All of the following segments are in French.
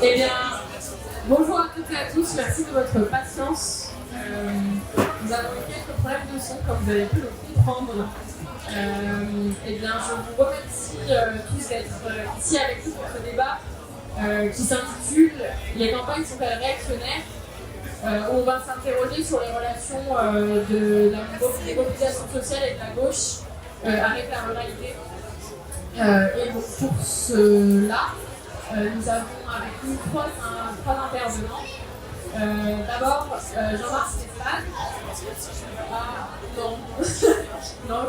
Eh bien, bonjour à toutes et à tous, merci de votre patience. Nous avons eu quelques problèmes de son, comme vous avez pu le comprendre. Eh bien, je vous remercie tous d'être ici avec nous pour ce débat qui s'intitule « Les campagnes sont-elles réactionnaires ?» où on va s'interroger sur les relations des mobilisations sociales et de la gauche avec la ruralité. Et donc pour cela, nous avons avec nous trois intervenants. D'abord, Jean-Marc Stéphane. Ah, non. Non,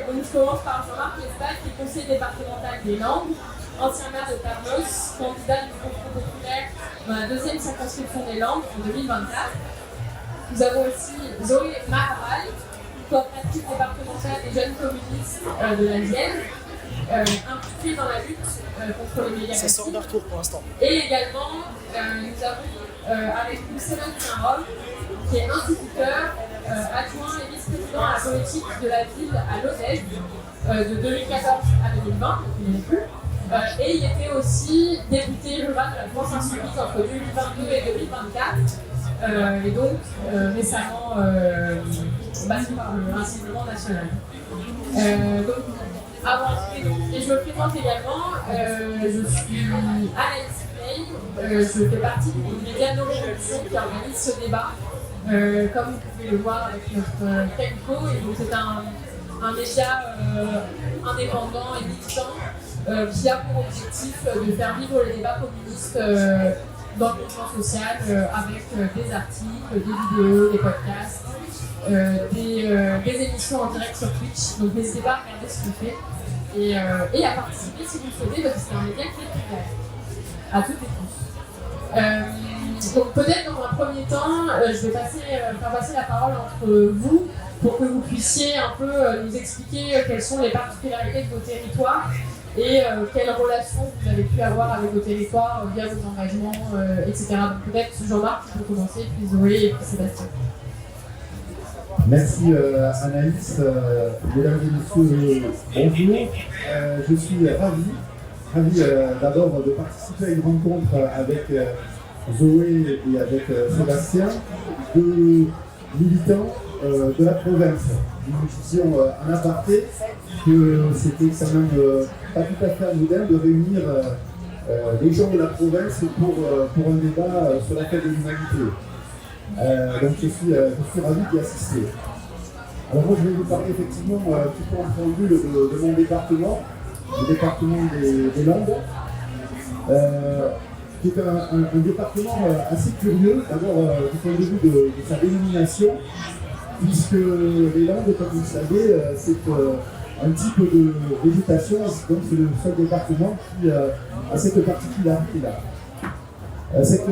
donc je commence par Jean-Marc Stéphane, qui est conseiller départemental des Landes, ancien maire de Carnos, candidat du Front populaire dans la deuxième circonscription des Landes en 2024. Nous avons aussi Zoé Maharal, coordinatrice départementale des jeunes communistes de la Vienne, impliquée dans la lutte contre les médias. Ça sort d'un retour pour l'instant. Et également, nous avons avec nous Sébastien Rome, qui est instituteur, adjoint et vice-président à la politique de la ville à Lodève de 2014 à 2020, il n'est plus. Et il était aussi député rural de la France Insoumise entre 2022 et 2024, et donc récemment passé par le Rassemblement national. Et je me présente également, je suis Anaïs Play, je fais partie du média No Révolution qui organise ce débat, comme vous pouvez le voir avec notre Temco, et donc c'est un média indépendant et militant qui a pour objectif de faire vivre les débats communistes dans le mouvement social avec des articles, des vidéos, des podcasts, des émissions en direct sur Twitch. Donc n'hésitez pas à regarder ce qu'on fait et à participer si vous le souhaitez, parce que c'est un média qui est ouvert à toutes et tous. Donc peut-être dans un premier temps, je vais faire passer la parole entre vous pour que vous puissiez un peu nous expliquer quelles sont les particularités de vos territoires et quelles relations vous avez pu avoir avec vos territoires via vos engagements, etc. Donc peut-être Jean-Marc qui peut commencer, puis Zoé et puis Sébastien. Merci Anaïs, mesdames et messieurs, bonjour. Je suis ravi d'abord de participer à une rencontre avec Zoé et avec Sébastien, deux militants de la province. Nous disions en aparté que c'était quand même pas tout à fait anodin de réunir les gens de la province pour un débat sur la fête de l'humanité. Donc je suis ravi d'y assister. Alors moi je vais vous parler effectivement un petit peu en préambule de mon département, le département des Landes, qui est un département assez curieux, d'abord du point de vue de sa dénomination, puisque les Landes, comme vous le savez, c'est un type de végétation, donc c'est le seul département qui a cette particularité-là. Cette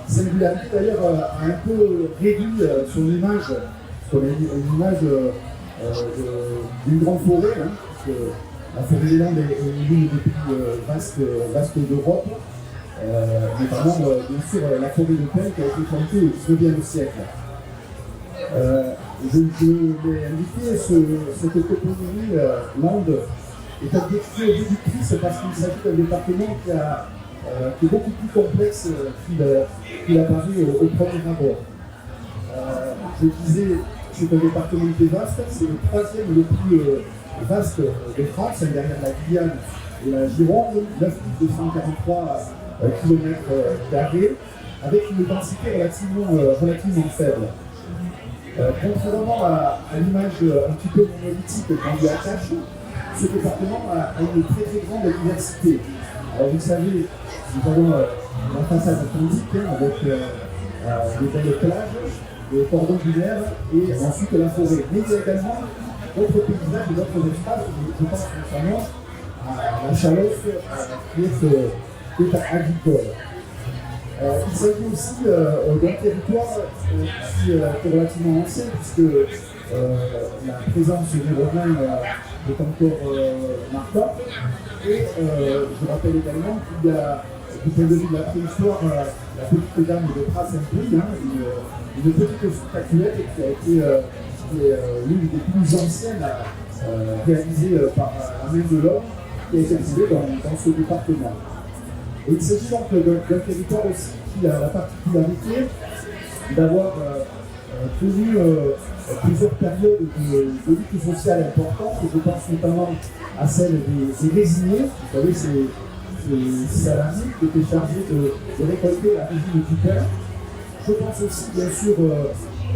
singularité d'ailleurs a un peu réduit son image, une image d'une grande forêt, hein, parce que la forêt des Landes est l'une des plus vastes d'Europe, notamment bien sûr la forêt de Pelle qui a été plantée au XIXe siècle. Je l'ai indiqué, cette toponymie Landes est objectivée au déductrice parce qu'il s'agit d'un département qui est beaucoup plus complexe qu'il apparaît au premier abord. Je disais, c'est un département qui est vaste, c'est le troisième le plus vaste de France, derrière la Guyane et la Gironde, 9243 km², avec une densité relativement faible. Contrairement à l'image un petit peu monolithique qu'on lui attache, ce département a une très très grande diversité. Alors vous savez, nous avons la façade atlantique avec des belles plages, des cordons dunaires et ensuite la forêt. Mais il y a également d'autres paysages et d'autres espaces, je pense notamment à la Chalosse qui est agricole. Il s'agit aussi d'un territoire qui est relativement ancien, puisque la présence des Romains est encore marquante. Et je rappelle également qu'il y a, du point de vue de la préhistoire, la petite dame de Pras-Saint-Prix, une petite statuette qui a été l'une des plus anciennes réalisées par la main de l'homme, qui a été exilée dans ce département. Et il s'agit donc d'un territoire aussi qui a la particularité d'avoir connu plusieurs périodes de lutte sociale importantes. Je pense notamment à celle des résignés. Vous savez, ces salariés qui étaient chargés de récolter la résine du pain. Je pense aussi bien sûr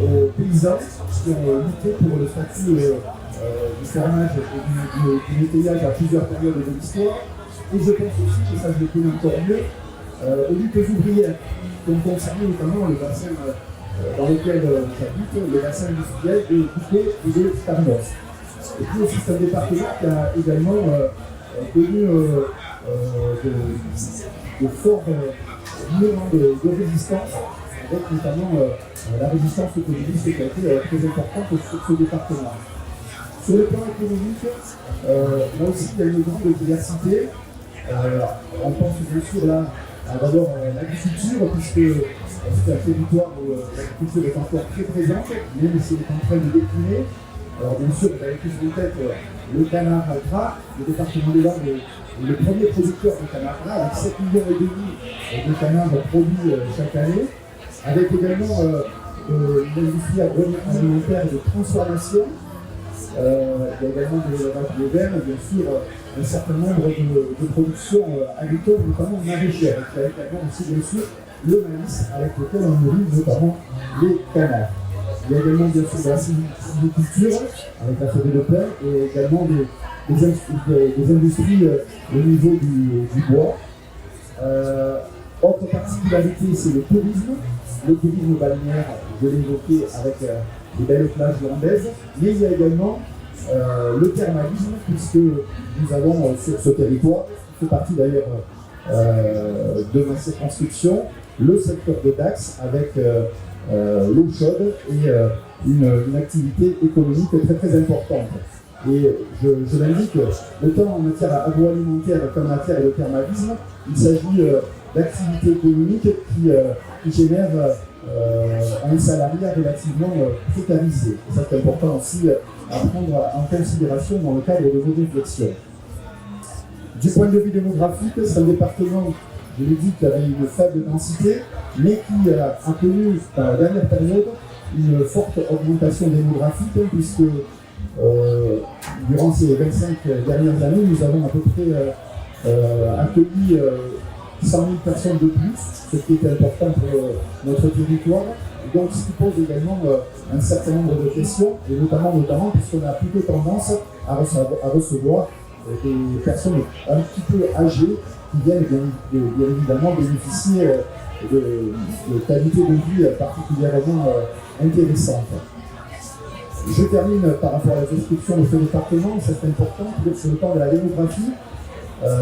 aux paysans qui ont lutté pour le statut du fermage et du nettoyage à plusieurs périodes de l'histoire. Et je pense aussi, et ça je le connais encore mieux, aux luttes ouvrières qui ont concerné notamment le bassin dans lequel j'habite, le bassin industriel de Bouquet et de Carnos. Et puis aussi c'est un département qui a également connu de forts mouvements de résistance, avec notamment la résistance communiste qui a été très importante sur ce département. Sur le plan économique, là aussi il y a une grande diversité. On pense bien sûr là d'abord l'agriculture, puisque c'est un territoire où l'agriculture est encore très présente, même si elle est en train de décliner. Alors bien sûr, vous avez tous en tête le canard gras. Le département des Landes est le premier producteur de canard gras, avec 7,5 millions de canards produits chaque année, avec également l'industrie agroalimentaire de transformation. Il y a également de l'élevage bovin, bien sûr, un certain nombre de productions agricoles, notamment maraîchères, et avec également aussi, bien sûr, le maïs avec lequel on nourrit notamment les canards. Il y a également bien sûr de la sylviculture avec la forêt de pain et également des industries au niveau du bois. Autre particularité, c'est le tourisme balnéaire, je l'ai évoqué avec les belles plages landaises, mais il y a également le thermalisme, puisque nous avons sur ce territoire, qui fait partie d'ailleurs de ma circonscription, le secteur de Dax avec l'eau chaude et une activité économique très très importante. Et je l'indique, autant en matière agroalimentaire qu'en matière de thermalisme, il s'agit d'activités économiques qui génèrent un salariat relativement précarisé. Et ça c'est important aussi à prendre en considération dans le cadre de vos réflexions. Du point de vue démographique, c'est un département, je l'ai dit, qui avait une faible densité, mais qui a connu dans la dernière période une forte augmentation démographique, puisque durant ces 25 dernières années, nous avons à peu près accueilli 100 000 personnes de plus, ce qui est important pour notre territoire. Et donc, ce qui pose également un certain nombre de questions, et notamment puisqu'on a plutôt tendance à recevoir des personnes un petit peu âgées qui viennent bien évidemment bénéficier de qualité de vie particulièrement intéressante. Je termine par rapport à la description de ce département, c'est important, sur le plan de la démographie.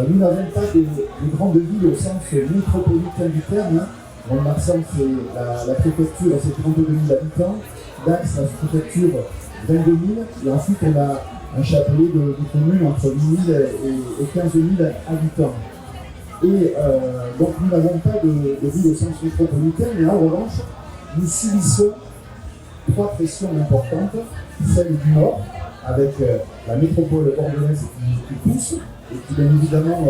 Nous n'avons pas de grandes villes au sens métropolitain du terme. Mont-de-Marsan, c'est la préfecture, c'est 32 000 habitants. Dax, la sous-préfecture, 22 000. Et ensuite, on a un chapelet de communes entre 8 000 et 15 000 habitants. Et donc, nous n'avons pas de ville au sens métropolitain, mais en revanche, nous subissons 3 pressions importantes. Celle du Nord, avec la métropole bordelaise qui pousse, et qui bien évidemment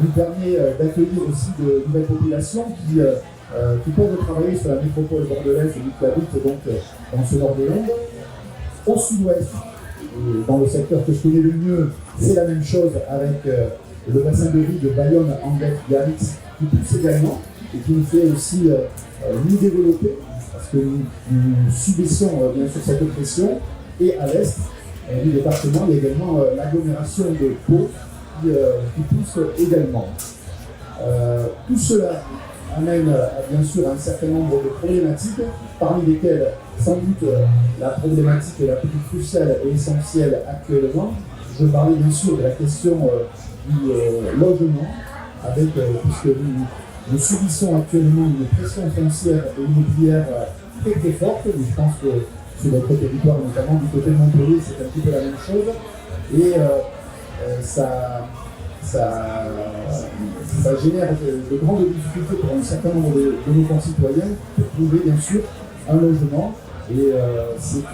nous permet d'accueillir aussi de nouvelles populations qui peuvent travailler sur la métropole bordelaise et qui habitent donc dans ce nord des Landes. Au sud-ouest, dans le secteur que je connais le mieux, c'est la même chose avec le bassin de vie de Bayonne, Anglette, Biarritz, qui pousse également et qui nous fait aussi nous développer, parce que nous subissons bien sûr cette pression. Et à l'est du département, il y a également l'agglomération de Pau qui pousse également. Tout cela amène bien sûr un certain nombre de problématiques, parmi lesquelles sans doute la problématique la plus cruciale et essentielle actuellement. Je parlais bien sûr de la question du logement, puisque nous subissons actuellement une pression foncière et immobilière très très forte, mais je pense que sur notre territoire, notamment du côté de Montpellier, c'est un petit peu la même chose. Et ça génère de grandes difficultés pour un certain nombre de nos concitoyens pour trouver bien sûr un logement. Et c'est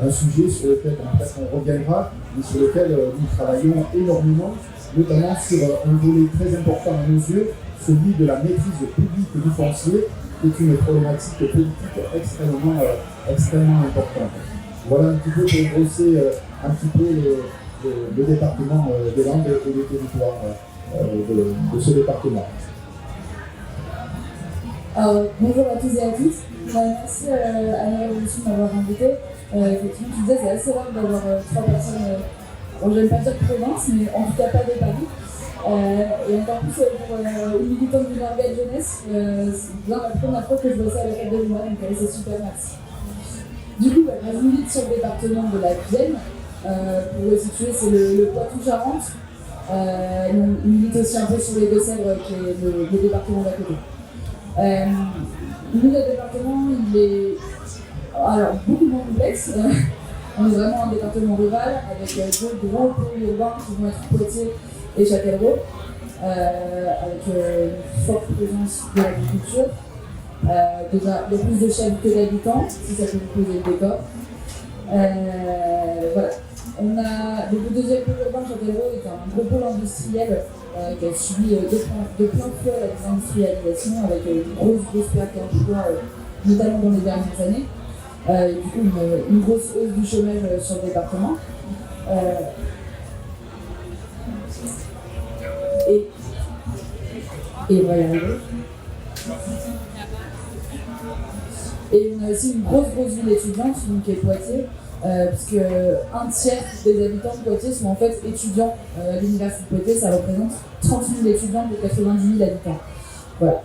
un sujet sur lequel on reviendra, mais sur lequel nous travaillons énormément, notamment sur un volet très important à nos yeux, celui de la maîtrise publique du foncier, qui est une problématique politique extrêmement importante. Voilà un petit peu pour brosser un petit peu le département des Landes et les territoires de ce département. Bonjour à tous et à toutes. Merci à la Révolution de m'avoir invité. Effectivement, tu disais, c'est assez rare d'avoir 3 personnes, bon, je n'aime pas dire province, mais en tout cas pas de Paris. Et encore plus pour une militante du Nord-Ouest jeunesse, c'est bien la première fois que je vois ça à la fête de l'Humain, donc c'est super, merci. Du coup, je milite sur le département de la Vienne. Pour le situer, c'est le Poitou-Charentes. On milite aussi un peu sur les Deux-Sèvres, qui est le département d'à côté. Nous, le département, il est beaucoup moins complexe. On est vraiment un département rural avec 2 gros pôles urbains qui vont être Poitiers et Châtellerault, avec une forte présence de l'agriculture. Déjà, il y a plus de chefs que d'habitants, si ça peut vous poser le décor. Voilà. On a le deuxième pôle urbain Châtellerault est un gros pôle industriel qui a subi de plein fouet la désindustrialisation avec une grosse perte d'emploi, notamment dans les dernières années. Et du coup, une grosse hausse du chômage sur le département. Et on va y arriver. Et on a aussi une grosse ville étudiante, donc qui est Poitiers, puisque un tiers des habitants de Poitiers sont en fait étudiants à l'université de Poitiers. Ça représente 30 000 étudiants de 90 000 habitants. Voilà.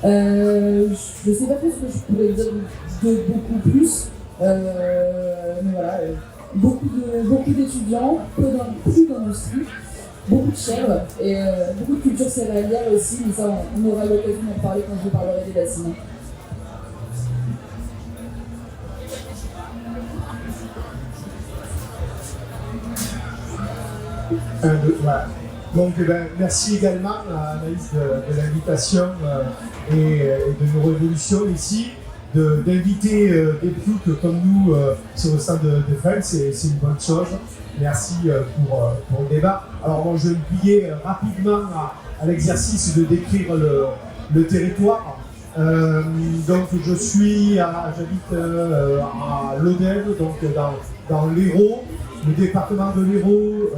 Je ne sais pas plus ce que je pourrais dire de beaucoup plus, mais voilà, beaucoup d'étudiants, plus d'industrie, beaucoup de chèvres et beaucoup de culture céréalière aussi, mais ça on aura l'occasion d'en parler quand je vous parlerai des bassins. Voilà. Donc merci également à Anaïs de l'invitation et de nos révolutions ici, d'inviter des ploucs comme nous sur le stand de French, c'est une bonne chose. Merci pour le débat. Alors bon, je vais me plier rapidement à l'exercice de décrire le territoire. Donc j'habite à Lodève, donc dans l'Hérault, le département de l'Hérault.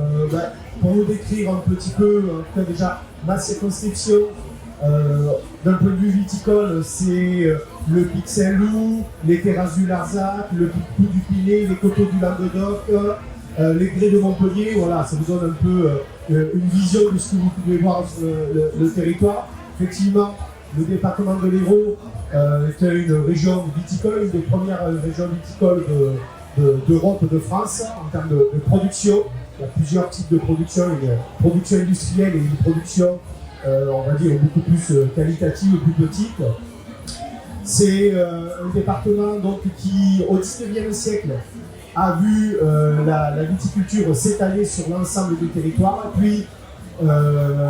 Pour vous décrire un petit peu, en tout cas déjà ma circonscription, d'un point de vue viticole, c'est le Pic Saint-Loup, les terrasses du Larzac, le Pic du Pinet, les coteaux du Languedoc, les grès de Montpellier. Voilà, ça vous donne un peu une vision de ce que vous pouvez voir sur le territoire. Effectivement, le département de l'Hérault est une région viticole, une des premières régions viticoles d'Europe, de France, en termes de production. Il y a plusieurs types de production, une production industrielle et une production, on va dire, beaucoup plus qualitative, plus petite. C'est un département donc, qui, au XIXe siècle, a vu la viticulture s'étaler sur l'ensemble du territoire. Et puis,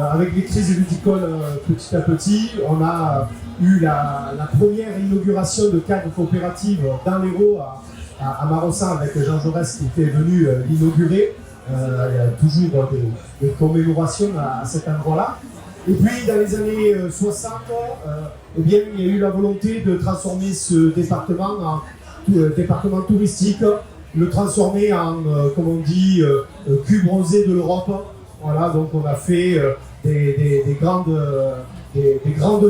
avec les crises viticoles petit à petit, on a eu la première inauguration de cadres coopératives dans l'Hérault à Marossan avec Jean Jaurès qui était venu l'inaugurer. Il y a toujours des commémorations à cet endroit-là. Et puis dans les années 60, eh bien, il y a eu la volonté de transformer ce département en département touristique, le transformer en, comme on dit, cul bronzé de l'Europe. Voilà, donc on a fait des grandes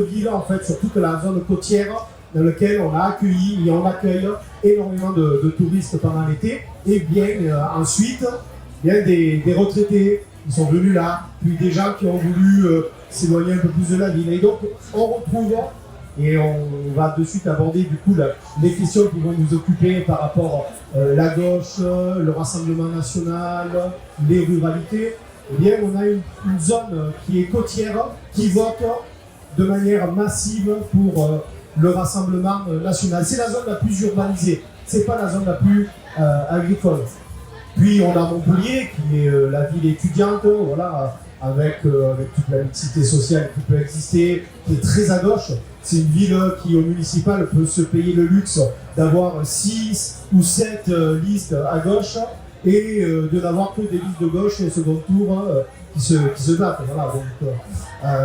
villes en fait sur toute la zone côtière dans laquelle on a accueilli et on accueille énormément de touristes pendant l'été. Et bien ensuite, il y a des retraités qui sont venus là, puis des gens qui ont voulu s'éloigner un peu plus de la ville. Et donc, on retrouve, et on va de suite aborder du coup les questions qui vont nous occuper par rapport à la gauche, le Rassemblement national, les ruralités. Eh bien, on a une zone qui est côtière, qui vote de manière massive pour le Rassemblement national. C'est la zone la plus urbanisée, c'est pas la zone la plus agricole. Puis on a Montpellier, qui est la ville étudiante, voilà, avec toute la mixité sociale qui peut exister, qui est très à gauche. C'est une ville qui, au municipal, peut se payer le luxe d'avoir 6 ou 7 listes à gauche et de n'avoir que des listes de gauche au second tour se battent. Voilà, donc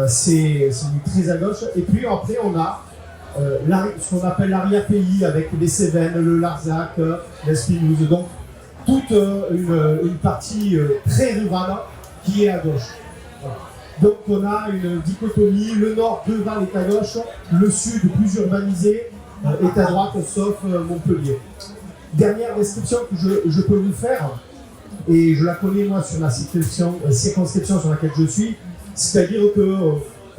c'est très à gauche. Et puis après, on a ce qu'on appelle l'arrière-pays avec les Cévennes, le Larzac, l'Espinouse. Donc toute une partie très rurale qui est à gauche. Voilà. Donc on a une dichotomie, le nord de Val est à gauche, le sud plus urbanisé est à droite, sauf Montpellier. Dernière description que je peux vous faire, et je la connais moi sur la circonscription sur laquelle je suis, c'est-à-dire que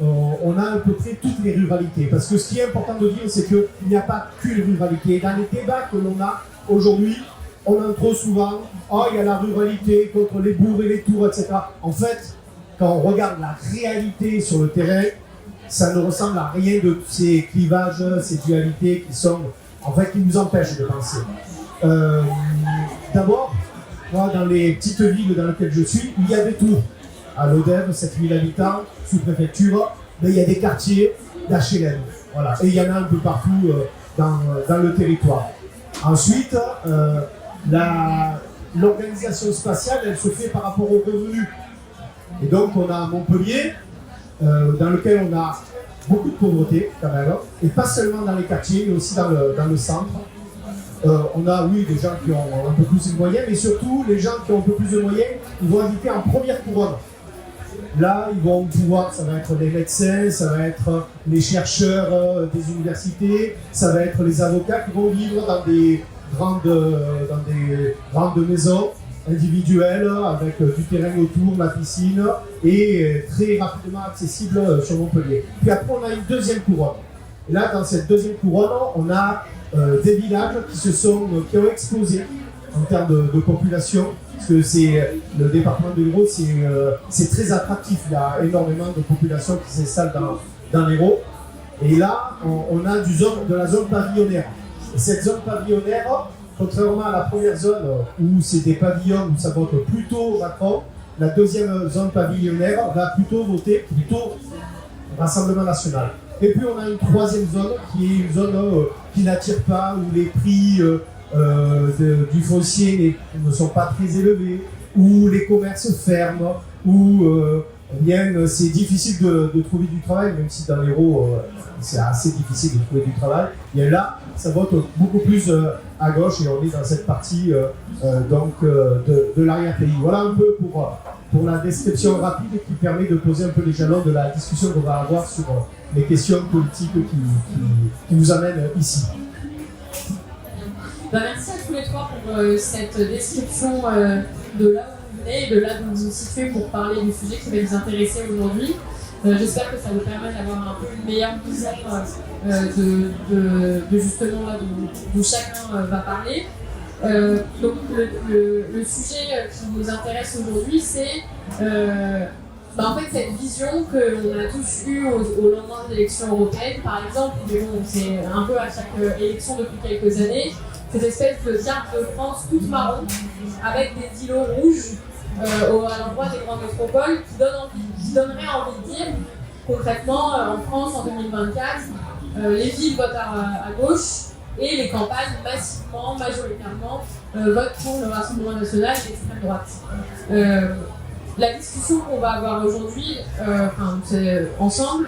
on a à peu près toutes les ruralités. Parce que ce qui est important de dire, c'est qu'il n'y a pas qu'une ruralité. Dans les débats que l'on a aujourd'hui, on entend trop souvent « Oh, il y a la ruralité contre les bourgs et les tours, etc. » En fait, quand on regarde la réalité sur le terrain, ça ne ressemble à rien de ces clivages, ces dualités qui nous empêchent de penser. D'abord, moi, dans les petites villes dans lesquelles je suis, il y a des tours. À Lodève, 7000 habitants, sous-préfecture, mais il y a des quartiers d'HLM. Voilà. Et il y en a un peu partout dans le territoire. Ensuite, l'organisation spatiale, elle se fait par rapport aux revenus. Et donc, on a Montpellier, dans lequel on a beaucoup de pauvreté, quand même, et pas seulement dans les quartiers, mais aussi dans le centre. On a, oui, des gens qui ont un peu plus de moyens, mais surtout, les gens qui ont un peu plus de moyens, ils vont habiter en première couronne. Là, ils vont pouvoir, ça va être les médecins, ça va être les chercheurs des universités, ça va être les avocats qui vont vivre dans des grandes maisons individuelles avec du terrain autour, la piscine et très rapidement accessible sur Montpellier. Puis après, on a une deuxième couronne. Et là, dans cette deuxième couronne, on a des villages qui ont explosé en termes de population. Parce que le département de l'Hérault, c'est très attractif. Il y a énormément de population qui s'installe dans l'Hérault. Et là, on a de la zone pavillonnaire. Et cette zone pavillonnaire, contrairement à la première zone où c'est des pavillons où ça vote plutôt Macron, la deuxième zone pavillonnaire va plutôt voter Rassemblement National. Et puis on a une troisième zone qui est une zone qui n'attire pas, où les prix du foncier ne sont pas très élevés, où les commerces ferment, où c'est difficile de trouver du travail, même si dans l'Hérault c'est assez difficile de trouver du travail. Et là, ça vote beaucoup plus à gauche et on est dans cette partie de l'arrière-pays. Voilà un peu pour la description rapide qui permet de poser un peu les jalons de la discussion qu'on va avoir sur les questions politiques qui nous amènent ici. Merci à tous les trois pour cette description de là où vous venez et de là où vous vous situez pour parler du sujet qui va nous intéresser aujourd'hui. J'espère que ça vous permet d'avoir un peu une meilleure vision de justement là d'où chacun va parler. Donc le sujet qui nous intéresse aujourd'hui, c'est en fait cette vision qu'on a tous eue au lendemain des élections européennes, par exemple, mais bon, c'est un peu à chaque élection depuis quelques années, cette espèce de carte de France toute marron avec des îlots rouges à l'endroit des grandes métropoles qui donnerait envie de dire concrètement en France en 2024 les villes votent à gauche et les campagnes massivement, majoritairement votent pour le Rassemblement National et l'extrême droite. La discussion qu'on va avoir aujourd'hui, ensemble,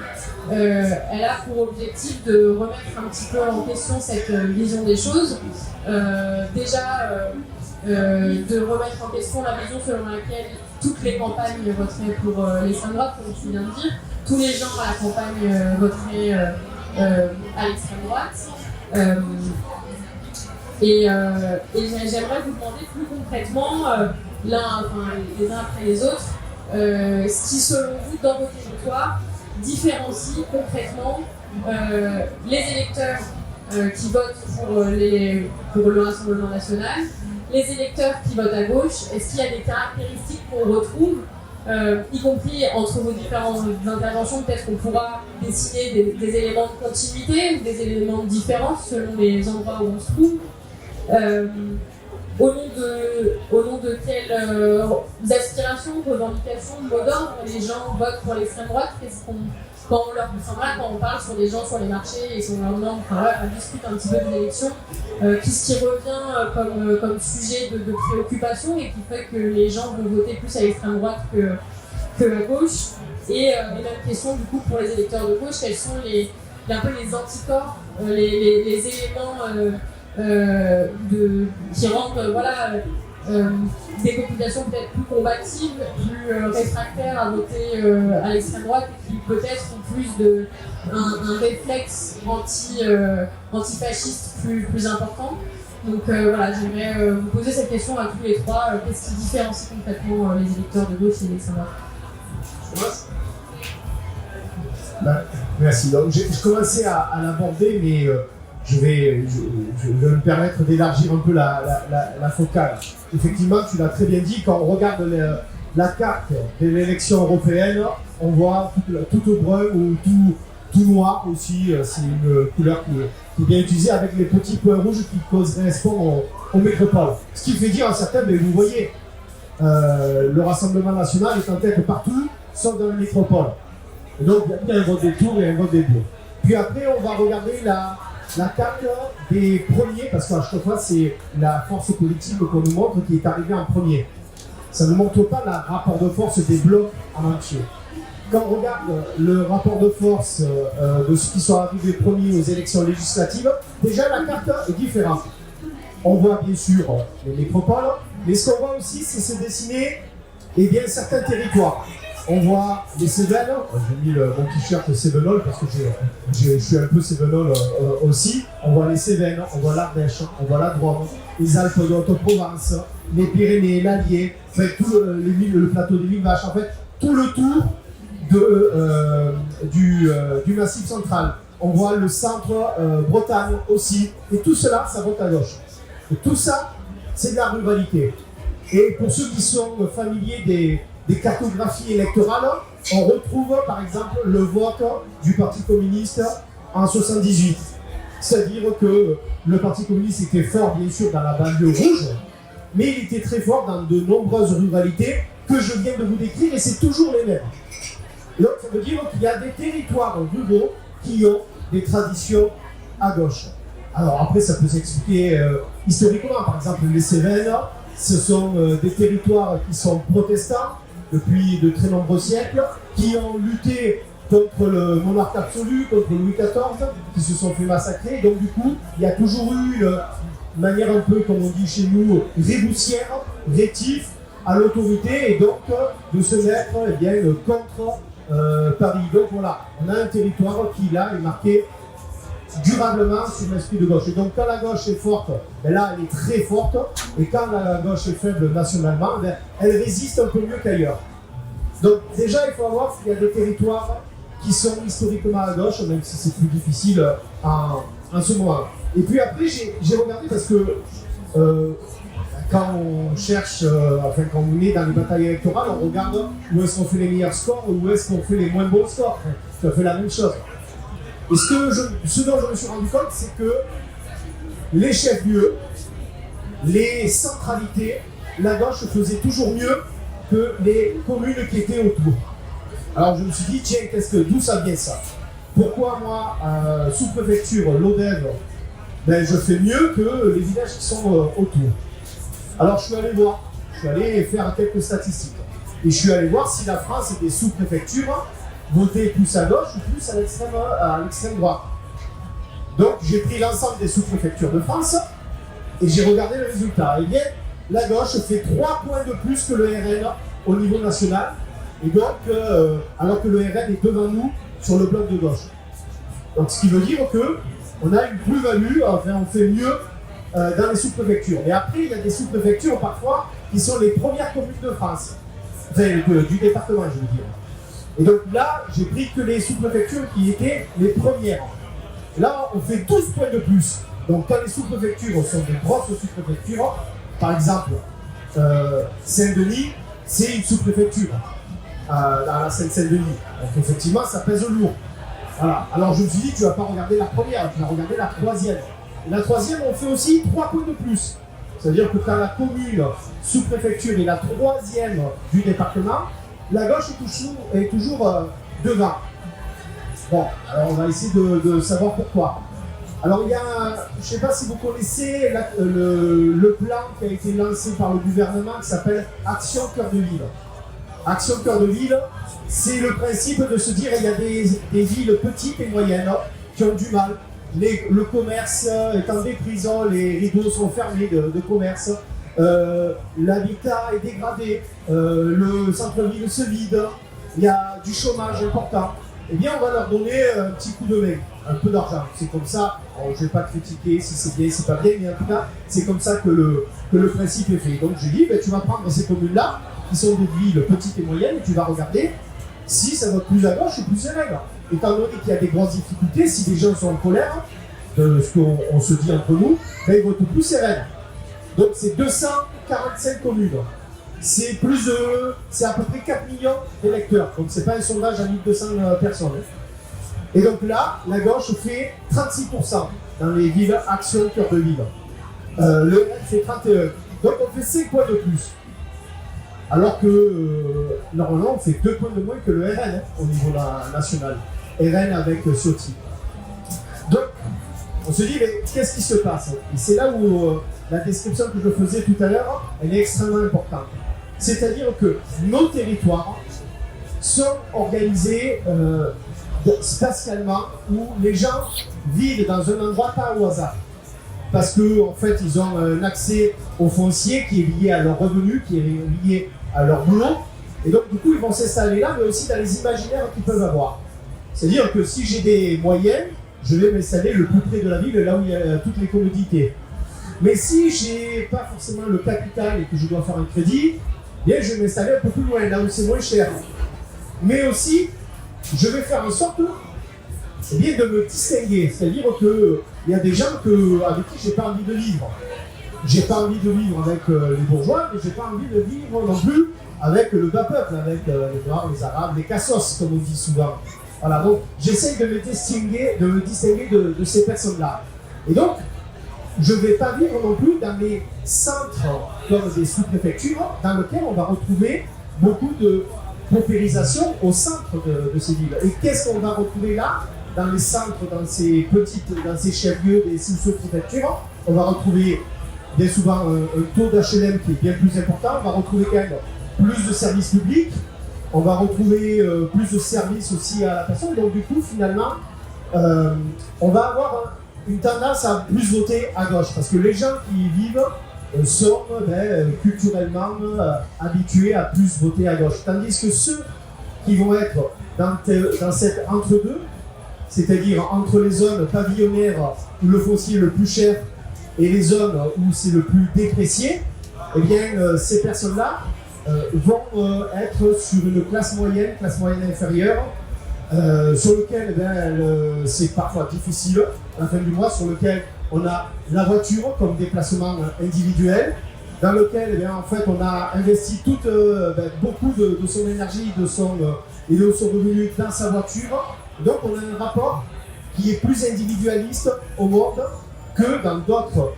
elle a pour objectif de remettre un petit peu en question cette vision des choses. De remettre en question la vision selon laquelle toutes les campagnes voteraient pour l'extrême droite, comme tu viens de dire. Tous les gens à la campagne voteraient à l'extrême droite. J'aimerais vous demander plus concrètement, les uns après les autres, ce qui, selon vous, dans vos territoires, différencie concrètement les électeurs qui votent pour le Rassemblement National, les électeurs qui votent à gauche. Est-ce qu'il y a des caractéristiques qu'on retrouve, y compris entre vos différentes interventions? Peut-être qu'on pourra dessiner des éléments de continuité ou des éléments de différence selon les endroits où on se trouve. Au nom de quelles aspirations, revendications, mots d'ordre les gens votent pour l'extrême droite? Quand on parle sur des gens sur les marchés et sur leur demande, on discute un petit peu des élections, qu'est-ce qui revient comme sujet de préoccupation et qui fait que les gens vont voter plus à l'extrême droite que à gauche. Et même question du coup pour les électeurs de gauche, quels sont un peu les anticorps, les éléments qui rendent des populations peut-être plus combatives, plus réfractaires à voter à l'extrême droite, qui peut-être ont plus un réflexe antifasciste plus important. Donc j'aimerais vous poser cette question à tous les trois. Qu'est-ce qui différencie concrètement les électeurs de gauche et l'extrême droite? Merci. Donc, je commençais à l'aborder, mais je vais me permettre d'élargir un peu la focale. Effectivement, tu l'as très bien dit, quand on regarde la carte de l'élection européenne, on voit tout brun ou tout noir aussi. C'est une couleur qui est bien utilisée avec les petits points rouges qui correspondent aux métropoles. Ce qui fait dire à certains, mais vous voyez, le Rassemblement national est en tête partout, sauf dans les métropoles. Et donc, il y a un vote des tours et un vote des bleus. Puis après, on va regarder la carte des premiers, parce qu'à chaque fois, c'est la force politique qu'on nous montre qui est arrivée en premier. Ça ne montre pas le rapport de force des blocs en entier. Quand on regarde le rapport de force de ceux qui sont arrivés premiers aux élections législatives, déjà la carte est différente. On voit bien sûr les métropoles, mais ce qu'on voit aussi, c'est se dessiner certains territoires. On voit les Cévennes, j'ai mis mon t-shirt Cévenol parce que je suis un peu Cévenol aussi. On voit les Cévennes, on voit l'Ardèche, on voit la Drôme, les Alpes de Haute-Provence, les Pyrénées, l'Allier, enfin, tout le plateau des Mille-Vaches, en fait, tout le tour du Massif central. On voit le centre Bretagne aussi, et tout cela, ça vote à gauche. Et tout ça, c'est de la ruralité. Et pour ceux qui sont familiers des cartographies électorales, on retrouve par exemple le vote du Parti communiste en 78. C'est-à-dire que le Parti communiste était fort bien sûr dans la banlieue rouge, mais il était très fort dans de nombreuses ruralités que je viens de vous décrire et c'est toujours les mêmes. Donc ça veut dire qu'il y a des territoires ruraux qui ont des traditions à gauche. Alors après ça peut s'expliquer historiquement, par exemple les Cévennes, ce sont des territoires qui sont protestants depuis de très nombreux siècles, qui ont lutté contre le monarque absolu, contre Louis XIV, qui se sont fait massacrer. Donc du coup, il y a toujours eu une manière un peu, comme on dit chez nous, réboussière, rétif à l'autorité, et donc de se mettre contre Paris. Donc voilà, on a un territoire qui là est marqué durablement sur l'esprit de gauche. Et donc quand la gauche est forte, là elle est très forte, et quand la gauche est faible nationalement, elle résiste un peu mieux qu'ailleurs. Donc déjà il faut voir qu'il y a des territoires qui sont historiquement à gauche, même si c'est plus difficile en ce moment. Et puis après j'ai regardé parce que quand on cherche, quand on est dans les batailles électorales, on regarde où est-ce qu'on fait les meilleurs scores ou où est-ce qu'on fait les moins bons scores. Ça fait la même chose. Et ce dont je me suis rendu compte, c'est que les chefs-lieux, les centralités, la gauche faisait toujours mieux que les communes qui étaient autour. Alors je me suis dit, tiens, d'où ça vient ça? Pourquoi moi, sous-préfecture, l'Odève, je fais mieux que les villages qui sont autour? Alors je suis allé voir, je suis allé faire quelques statistiques. Et je suis allé voir si la France était sous-préfecture, voter plus à gauche ou plus à l'extrême droite. Donc j'ai pris l'ensemble des sous-préfectures de France et j'ai regardé le résultat. Et bien, la gauche fait 3 points de plus que le RN au niveau national, et donc, alors que le RN est devant nous sur le bloc de gauche. Donc ce qui veut dire qu'on a une plus-value, on fait mieux dans les sous-préfectures. Et après, il y a des sous-préfectures parfois qui sont les premières communes de France, enfin du département, je veux dire. Et donc là, j'ai pris que les sous-préfectures qui étaient les premières. Là, on fait 12 points de plus. Donc quand les sous-préfectures sont des grosses sous-préfectures, par exemple, Saint-Denis, c'est une sous-préfecture dans la Seine-Saint-Denis. Donc effectivement, ça pèse lourd. Voilà. Alors je me suis dit, tu ne vas pas regarder la première, tu vas regarder la troisième. Et la troisième, on fait aussi 3 points de plus. C'est-à-dire que quand la commune sous-préfecture est la troisième du département, la gauche est toujours devant. Bon, alors on va essayer de savoir pourquoi. Alors il y a, je ne sais pas si vous connaissez le plan qui a été lancé par le gouvernement qui s'appelle Action Cœur de Ville. Action Cœur de Ville, c'est le principe de se dire il y a des villes petites et moyennes qui ont du mal. Le commerce est en prison, les rideaux sont fermés de commerce, l'habitat est dégradé, le centre-ville se vide, il y a du chômage important. Eh bien, on va leur donner un petit coup de main, un peu d'argent. C'est comme ça, je ne vais pas critiquer si c'est bien, c'est pas bien, mais en tout cas, c'est comme ça que le principe est fait. Donc, je dis, tu vas prendre ces communes-là, qui sont des villes petites et moyennes, et tu vas regarder si ça vote plus à gauche ou plus à droite. Étant donné qu'il y a des grosses difficultés, si les gens sont en colère, de ce qu'on se dit entre nous, ils votent plus sereine. Donc, c'est 245 communes. C'est à peu près 4 millions d'électeurs. Donc c'est pas un sondage à 1200 personnes. Et donc là, la gauche fait 36% dans les villes Action Cœur de Ville. Le RN fait 31%. Donc on fait 5 points de plus. Alors que normalement on fait 2 points de moins que le RN au niveau national. RN avec Ciotti. Donc on se dit, mais qu'est-ce qui se passe? Et c'est là où la description que je faisais tout à l'heure, elle est extrêmement importante. C'est-à-dire que nos territoires sont organisés spatialement où les gens vivent dans un endroit pas au hasard. Parce qu'en fait, ils ont un accès au foncier qui est lié à leurs revenus, qui est lié à leur boulot. Et donc, du coup, ils vont s'installer là, mais aussi dans les imaginaires qu'ils peuvent avoir. C'est-à-dire que si j'ai des moyens, je vais m'installer le plus près de la ville, là où il y a toutes les commodités. Mais si j'ai pas forcément le capital et que je dois faire un crédit, bien, je vais m'installer un peu plus loin, là où c'est moins cher. Mais aussi, je vais faire en sorte bien, de me distinguer. C'est-à-dire qu'il y a des gens avec qui je n'ai pas envie de vivre. Je n'ai pas envie de vivre avec les bourgeois, mais je n'ai pas envie de vivre non plus avec le bas peuple, avec les Noirs, les Arabes, les Cassos, comme on dit souvent. Voilà, donc j'essaye de me distinguer de ces personnes-là. Et donc, je ne vais pas vivre non plus dans des centres comme des sous-préfectures dans lesquels on va retrouver beaucoup de paupérisation au centre de ces villes. Et qu'est-ce qu'on va retrouver là, dans les centres, dans ces chefs-lieux, des sous-préfectures? On va retrouver bien souvent un taux d'HLM qui est bien plus important, on va retrouver quand même plus de services publics, on va retrouver plus de services aussi à la personne. Donc du coup, finalement, on va avoir une tendance à plus voter à gauche, parce que les gens qui y vivent sont culturellement habitués à plus voter à gauche. Tandis que ceux qui vont être dans cette entre-deux, c'est-à-dire entre les zones pavillonnaires où le foncier est le plus cher et les zones où c'est le plus déprécié, eh bien ces personnes-là vont être sur une classe moyenne inférieure, sur lequel c'est parfois difficile à la fin du mois, sur lequel on a la voiture comme déplacement individuel, dans lequel en fait on a investi beaucoup de son énergie et de son revenu dans sa voiture. Donc on a un rapport qui est plus individualiste au monde que dans d'autres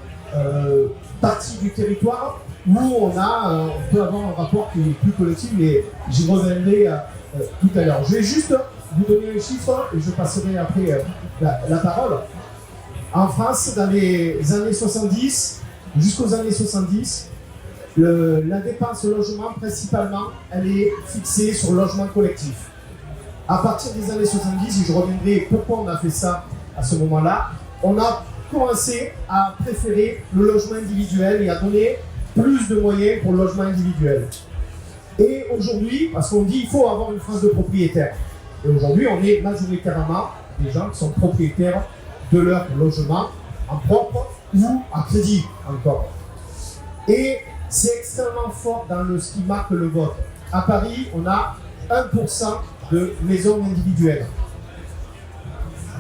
parties du territoire où on peut avoir un rapport qui est plus collectif, mais j'y reviendrai tout à l'heure. Je vais juste vous donner un chiffre et je passerai après la parole. En France, dans les années 70, jusqu'aux années 70, la dépense logement, principalement, elle est fixée sur le logement collectif. À partir des années 70, et je reviendrai pourquoi on a fait ça à ce moment-là, on a commencé à préférer le logement individuel et à donner plus de moyens pour le logement individuel. Et aujourd'hui, parce qu'on dit qu'il faut avoir une France de propriétaires. Et aujourd'hui, on est majoritairement des gens qui sont propriétaires de leur logement en propre ou à crédit encore. Et c'est extrêmement fort dans ce qui marque le vote. À Paris, on a 1% de maisons individuelles,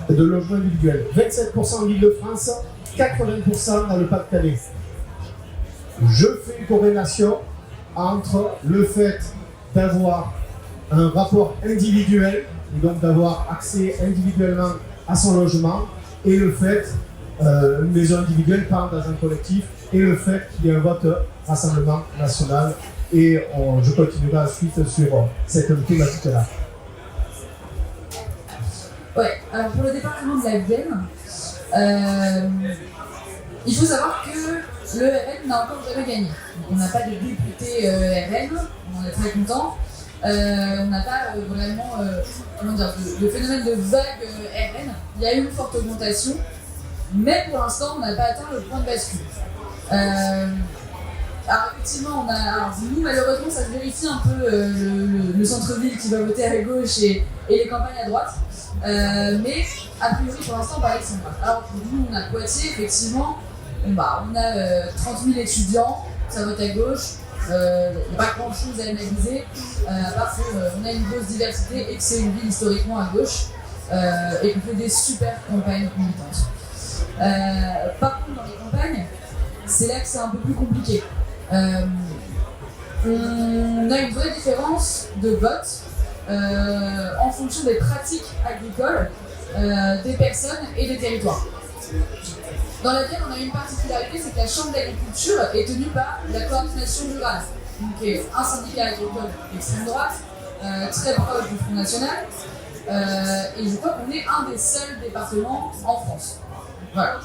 de logements individuels. 27% en Île-de-France, 80% dans le Pas-de-Calais. Je fais une corrélation entre le fait d'avoir un rapport individuel, et donc d'avoir accès individuellement à son logement, et le fait, une maison individuelle part dans un collectif, et le fait qu'il y ait un vote Rassemblement national. Et je continuerai ensuite sur cette thématique-là. Ouais, alors pour le département de la Vienne, il faut savoir que le RN n'a encore jamais gagné. Donc on n'a pas de député RN, on est très content. On n'a pas vraiment de phénomène de vague RN. Il y a eu une forte augmentation, mais pour l'instant, on n'a pas atteint le point de bascule. Alors effectivement, nous malheureusement, ça se vérifie un peu le centre-ville qui va voter à gauche et les campagnes à droite. Mais a priori, pour l'instant, par l'extrême droite. Alors nous, on a Poitiers, effectivement, on a 30 000 étudiants, ça vote à gauche. Il n'y a pas grand chose à analyser, à part qu'on a une grosse diversité et que c'est une ville historiquement à gauche et qu'on fait des super campagnes militantes. Par contre, dans les campagnes, c'est là que c'est un peu plus compliqué. On a une vraie différence de vote en fonction des pratiques agricoles, des personnes et des territoires. Dans la Vienne, on a une particularité, c'est que la Chambre d'agriculture est tenue par la coordination rurale, donc qui est un syndicat agricole d'extrême droite, très proche du Front National, et je crois qu'on est un des seuls départements en France. Voilà.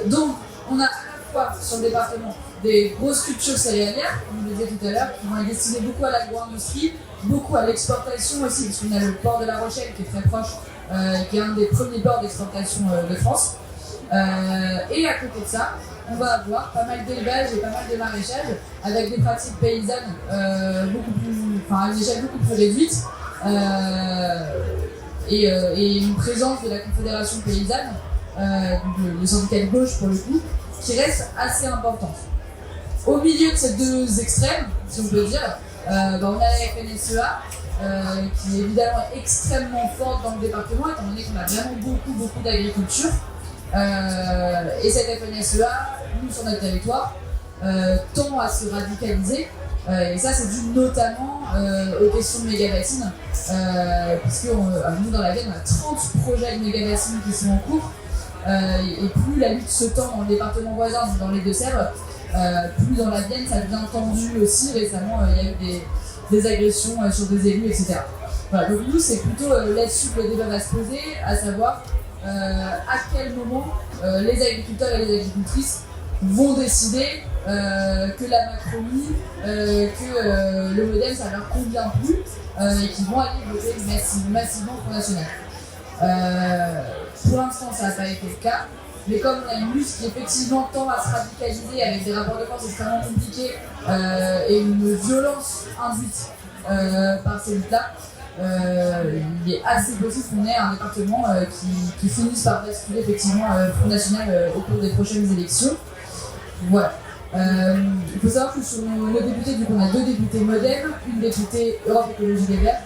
Donc, on a à la fois sur le département des grosses cultures céréalières, comme je le disais tout à l'heure, qui vont être destinées beaucoup à l'agro-industrie, beaucoup à l'exportation aussi, parce qu'on a le port de La Rochelle qui est très proche, qui est un des premiers ports d'exportation de France. Et à côté de ça, on va avoir pas mal d'élevage et pas mal de maraîchage avec des pratiques paysannes à une échelle beaucoup plus réduite et une présence de la Confédération paysanne, le syndicat de gauche pour le coup, qui reste assez importante. Au milieu de ces deux extrêmes, si on peut dire, on a la FNSEA, qui est évidemment extrêmement forte dans le département, étant donné qu'on a vraiment beaucoup d'agriculture. Et cette FNSEA, nous sur notre territoire, tend à se radicaliser. Et ça, c'est dû notamment aux questions de mégabassines, puisque nous, dans la Vienne, on a 30 projets de mégabassines qui sont en cours. Et plus la lutte se tend dans le département voisin, dans les Deux-Sèvres, plus dans la Vienne, ça devient tendu aussi. Récemment, il y a eu des agressions sur des élus, etc. Voilà, donc nous, c'est plutôt là-dessus que le débat va se poser, à savoir à quel moment les agriculteurs et les agricultrices vont décider que la Macronie, que le modèle, ça leur convient plus, et qu'ils vont aller voter massivement au Front National. Pour l'instant, ça n'a pas été le cas. Mais comme on a une lutte qui effectivement tend à se radicaliser avec des rapports de force extrêmement compliqués et une violence induite par ces luttes-là, il est assez possible qu'on ait un département qui finisse par basculer effectivement Front National au cours des prochaines élections. Voilà. Il faut savoir que sur nos députés, du coup, on a 2 députés MoDem, une députée Europe Écologie Les Verts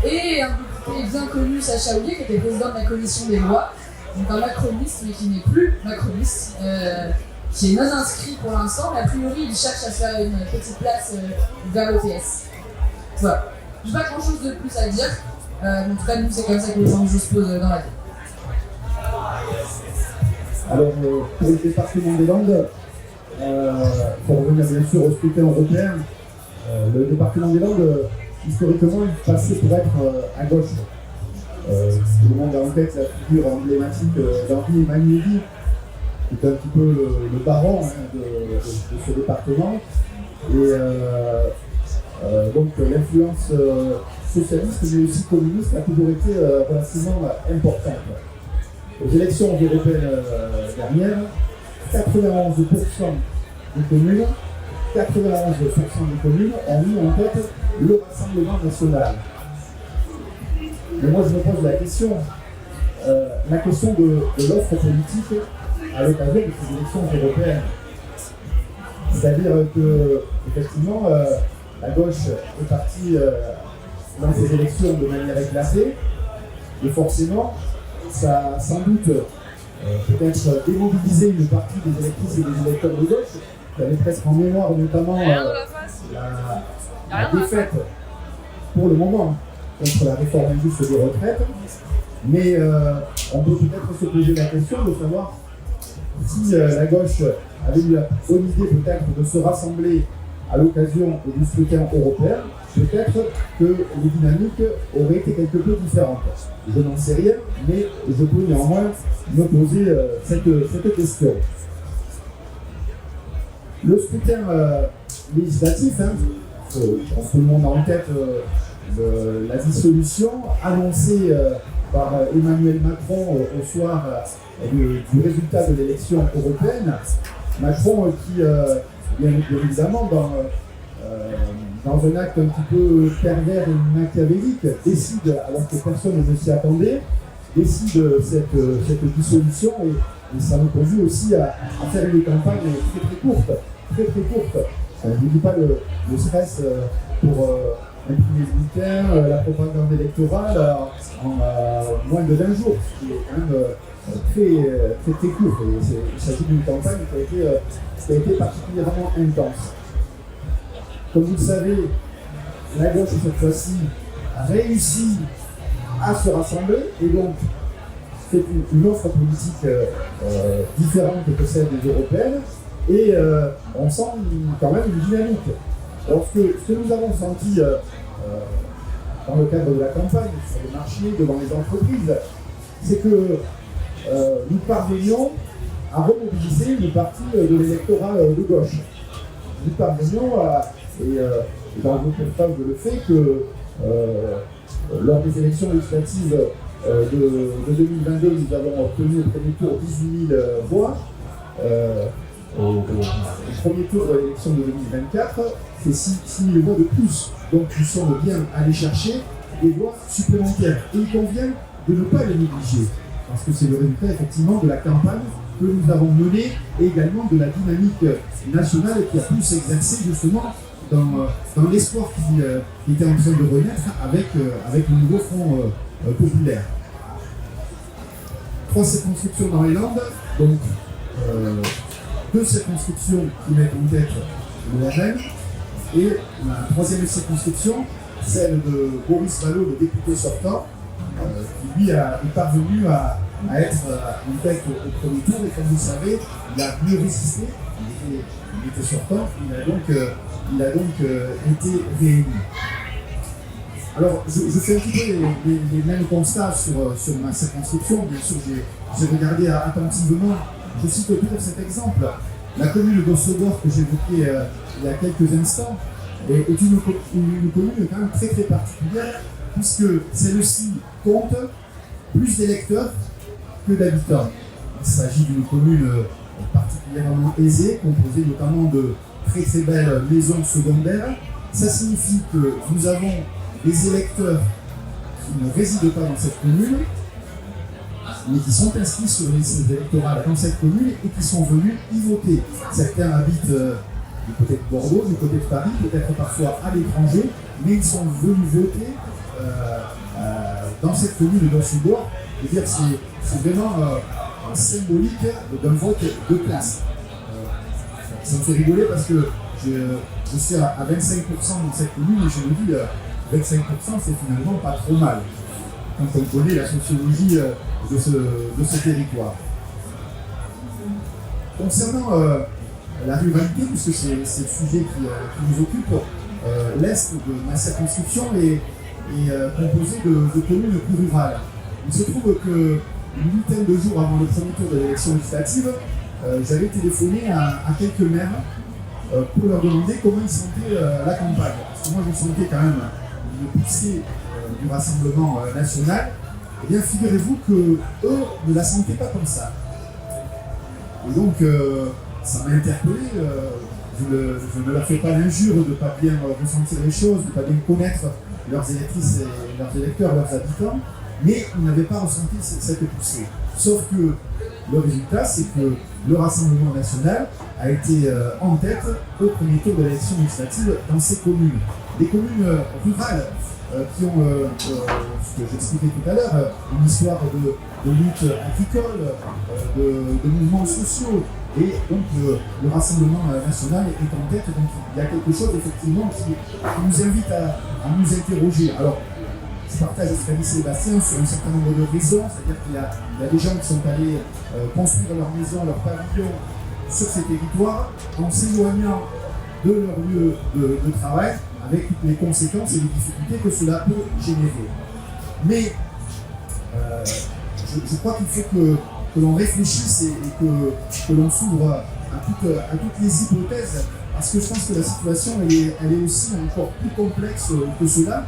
et un député bien connu, Sacha Houlier, qui était président de la commission des lois. Donc un macroniste, mais qui n'est plus macroniste, qui est non inscrit pour l'instant, mais a priori il cherche à faire une petite place vers l'OPS. Voilà. Je n'ai pas grand chose de plus à dire, en tout cas nous c'est comme ça que les enjeux se posent dans la vie. Alors pour le département des Landes, pour revenir bien sûr au scrutin européen, le département des Landes, historiquement il passait pour être à gauche. Tout le monde a en tête la figure emblématique d'Henri Magnévy, qui est un petit peu le baron de ce département. Et donc l'influence socialiste mais aussi communiste a toujours été relativement importante. Aux élections européennes dernières, 91% des communes ont mis en tête le Rassemblement national. Mais moi je me pose la question de l'offre politique à l'occasion de ces élections européennes. C'est-à-dire que, effectivement, la gauche est partie dans ces élections de manière éclatée, et forcément, ça a sans doute peut-être démobilisé une partie des électrices et des électeurs de gauche, qui avaient presque en mémoire notamment la défaite, pour le moment, contre la réforme injuste des retraites, mais on peut peut-être se poser la question de savoir si la gauche avait eu la bonne idée peut-être de se rassembler à l'occasion du scrutin européen, peut-être que les dynamiques auraient été quelque peu différentes. Je n'en sais rien, mais je peux néanmoins me poser cette question. Le scrutin législatif, tout le monde a en tête la dissolution annoncée par Emmanuel Macron au soir du résultat de l'élection européenne. Macron qui, bien évidemment, dans un acte un petit peu pervers et machiavélique, décide, alors que personne ne s'y attendait, décide cette dissolution et ça nous conduit aussi à faire une campagne très courte. Je ne dis pas le stress pour imprimer le bulletin, la propagande électorale en moins de 20 jours, ce qui est quand même très court. Il s'agit d'une campagne qui a été particulièrement intense. Comme vous le savez, la gauche cette fois-ci a réussi à se rassembler et donc c'est une offre politique différente que celle des européennes et on sent quand même une dynamique. Alors ce que nous avons senti dans le cadre de la campagne, sur les marchés, devant les entreprises, c'est que nous parvenions à remobiliser une partie de l'électorat de gauche. Nous parvenions et dans le reportage je le fais, que lors des élections législatives de 2022, nous avons obtenu au premier tour 18 000 voix. Au premier tour de l'élection de 2024, c'est 6 000 voix de plus. Donc nous sommes bien allés chercher des voix supplémentaires. Et il convient de ne pas les négliger, parce que c'est le résultat effectivement de la campagne que nous avons menée et également de la dynamique nationale qui a pu s'exercer justement dans l'espoir qui était en train de renaître avec le nouveau Front populaire. 3 circonscriptions dans les Landes, donc 2 circonscriptions qui mettent en tête le RN, et la 3e circonscription, celle de Boris Vallaud, le député sortant, qui lui est parvenu à être en tête au premier tour, et comme vous le savez, il a mieux résisté, il était sortant, il a donc été réélu. Alors, je fais un petit peu les mêmes constats sur ma circonscription. Bien sûr, j'ai regardé attentivement. Je cite toujours cet exemple. La commune d'Ossegor que j'évoquais il y a quelques instants est une commune quand même très particulière, puisque celle-ci compte plus d'électeurs que d'habitants. Il s'agit d'une commune particulièrement aisée, composée notamment de très belles maisons secondaires. Ça signifie que nous avons des électeurs qui ne résident pas dans cette commune, mais qui sont inscrits sur les listes électorales dans cette commune et qui sont venus y voter. Certains habitent du côté de Bordeaux, du côté de Paris, peut-être parfois à l'étranger, mais ils sont venus voter dans cette commune d'Ossegor. Je veux dire, c'est vraiment symbolique d'un vote de place. Ça me fait rigoler parce que je suis à 25% dans cette commune et je me dis 25% c'est finalement pas trop mal quand on connaît la sociologie de ce territoire. Concernant la ruralité, puisque c'est le sujet qui nous occupe, l'est de ma circonscription est composé de communes plus rurales. Il se trouve que une vingtaine de jours avant le premier tour de l'élection législative, j'avais téléphoné à quelques maires pour leur demander comment ils sentaient la campagne. Parce que moi je sentais quand même une poussée du Rassemblement national. Eh bien figurez-vous qu'eux ne la sentaient pas comme ça. Et donc ça m'a interpellé. Je ne leur fais pas l'injure de ne pas bien ressentir les choses, de ne pas bien connaître leurs électrices et leurs électeurs, leurs habitants, mais ils n'avaient pas ressenti cette poussée. Sauf que le résultat, c'est que le Rassemblement national a été en tête au premier tour de l'élection législative dans ces communes. Des communes rurales qui ont, ce que j'expliquais tout à l'heure, une histoire de lutte agricole, de mouvements sociaux. Et donc le Rassemblement national est en tête, donc il y a quelque chose effectivement qui nous invite à nous interroger. Alors, je partage avec Fanny Sébastien sur un certain nombre de raisons, c'est-à-dire qu'il y a des gens qui sont allés construire leur maison, leur pavillon sur ces territoires en s'éloignant de leur lieu de travail avec toutes les conséquences et les difficultés que cela peut générer. Mais je crois qu'il faut que l'on réfléchisse et que l'on s'ouvre à toutes les hypothèses parce que je pense que la situation elle est aussi encore plus complexe que cela.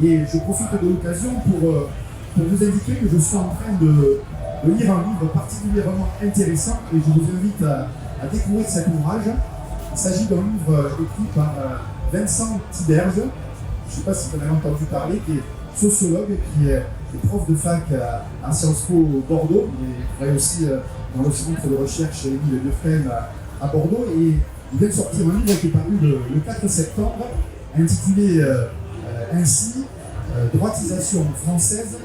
Et je profite de l'occasion pour vous indiquer que je suis en train de lire un livre particulièrement intéressant et je vous invite à découvrir cet ouvrage. Il s'agit d'un livre écrit par Vincent Tiberge, je ne sais pas si vous en avez entendu parler, qui est sociologue, qui est prof de fac à Sciences Po Bordeaux. Il travaille aussi dans le centre de recherche Émile Defresne à Bordeaux. Et il vient de sortir un livre qui est paru le 4 septembre, intitulé ainsi Droitisation française,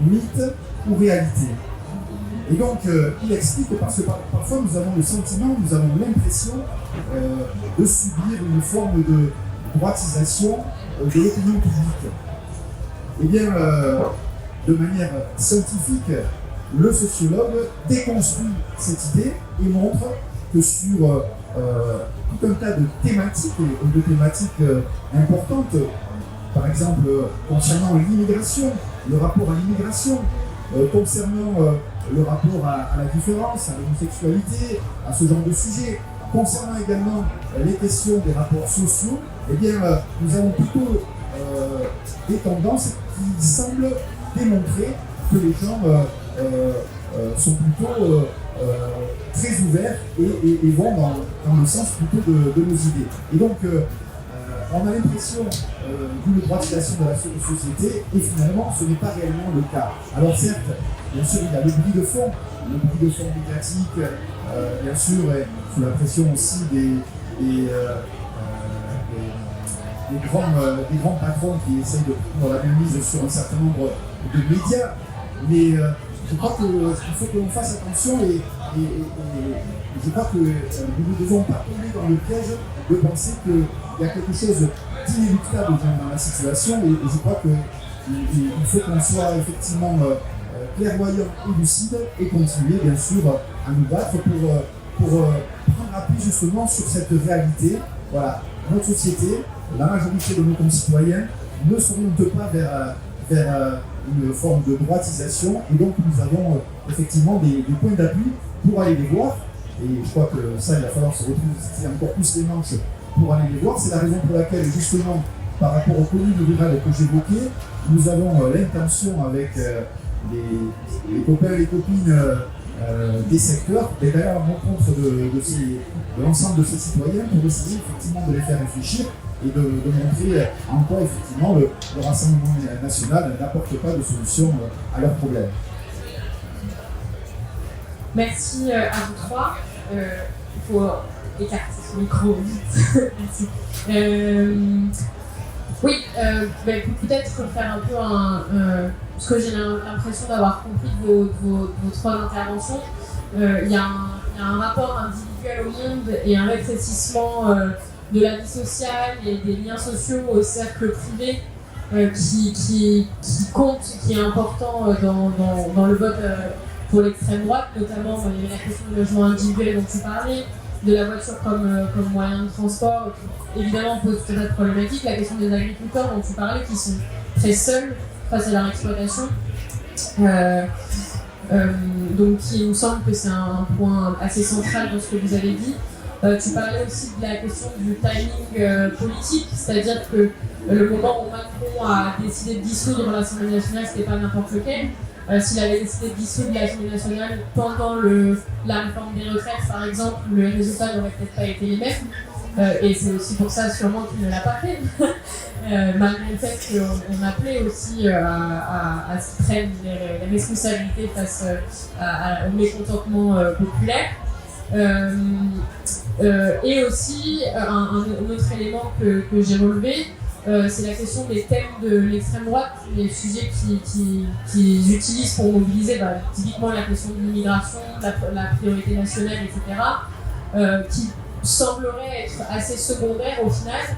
mythe ou réalité. Et donc, il explique, parce que parfois nous avons le sentiment, nous avons l'impression de subir une forme de droitisation de l'opinion publique. Eh bien, de manière scientifique, le sociologue déconstruit cette idée et montre que sur tout un tas de thématiques, et de thématiques importantes, par exemple concernant l'immigration, le rapport à l'immigration, concernant le rapport à la différence, à l'homosexualité, à ce genre de sujet, concernant également les questions des rapports sociaux, eh bien, nous avons plutôt des tendances qui semblent démontrer que les gens sont plutôt très ouverts et vont dans le sens plutôt de nos idées. Et donc, on a l'impression d'une droitisation de la société et finalement ce n'est pas réellement le cas. Alors certes, bien sûr il y a le bruit de fond médiatique, bien sûr, et sous la pression aussi des grands patrons qui essayent de prendre la même mise sur un certain nombre de médias. Mais je crois qu'il faut que l'on fasse attention et je crois que nous ne devons pas tomber dans le piège de penser qu'il y a quelque chose d'inéluctable dans la situation et je crois qu'il faut qu'on soit effectivement clairvoyant et lucide et continuer bien sûr à nous battre pour prendre appui justement sur cette réalité. Voilà, notre société, la majorité de nos concitoyens ne s'orientent pas vers une forme de droitisation et donc nous avons effectivement des points d'appui pour aller les voir et je crois que ça il va falloir se retrouver encore plus les manches pour aller les voir. C'est la raison pour laquelle justement par rapport aux communes rurales que j'évoquais, nous avons l'intention avec les copains et les copines des secteurs et d'aller à la rencontre de l'ensemble de ces citoyens pour essayer effectivement de les faire réfléchir et de montrer en quoi effectivement le Rassemblement national n'apporte pas de solution à leurs problèmes. Merci à vous trois. Il faut écarter ce micro vite. Merci. Oui, peut-être faire un peu parce que j'ai l'impression d'avoir compris de vos trois interventions. Il y a un rapport individuel au monde et un rétrécissement de la vie sociale et des liens sociaux au cercle privé qui compte, qui est important dans le vote pour l'extrême droite, notamment il y avait la question du logement individuel dont tu parlais, de la voiture comme moyen de transport, qui évidemment pose tout un tas de problématiques, la question des agriculteurs dont tu parlais, qui sont très seuls face à leur exploitation. Donc il me semble que c'est un point assez central dans ce que vous avez dit. Tu parlais aussi de la question du timing politique, c'est-à-dire que le moment où Macron a décidé de dissoudre l'Assemblée nationale, c'était pas n'importe lequel. S'il avait décidé de dissoudre l'Assemblée nationale pendant la réforme des retraites, par exemple, le résultat n'aurait peut-être pas été les mêmes. Et c'est aussi pour ça sûrement qu'il ne l'a pas fait, malgré le fait qu'on appelait aussi à ce qu'ils prennent les responsabilités face au mécontentement populaire. Et aussi, un autre élément que j'ai relevé, c'est la question des thèmes de l'extrême droite, les sujets qu'ils utilisent pour mobiliser, typiquement la question de l'immigration, la priorité nationale, etc., qui semblerait être assez secondaire au final,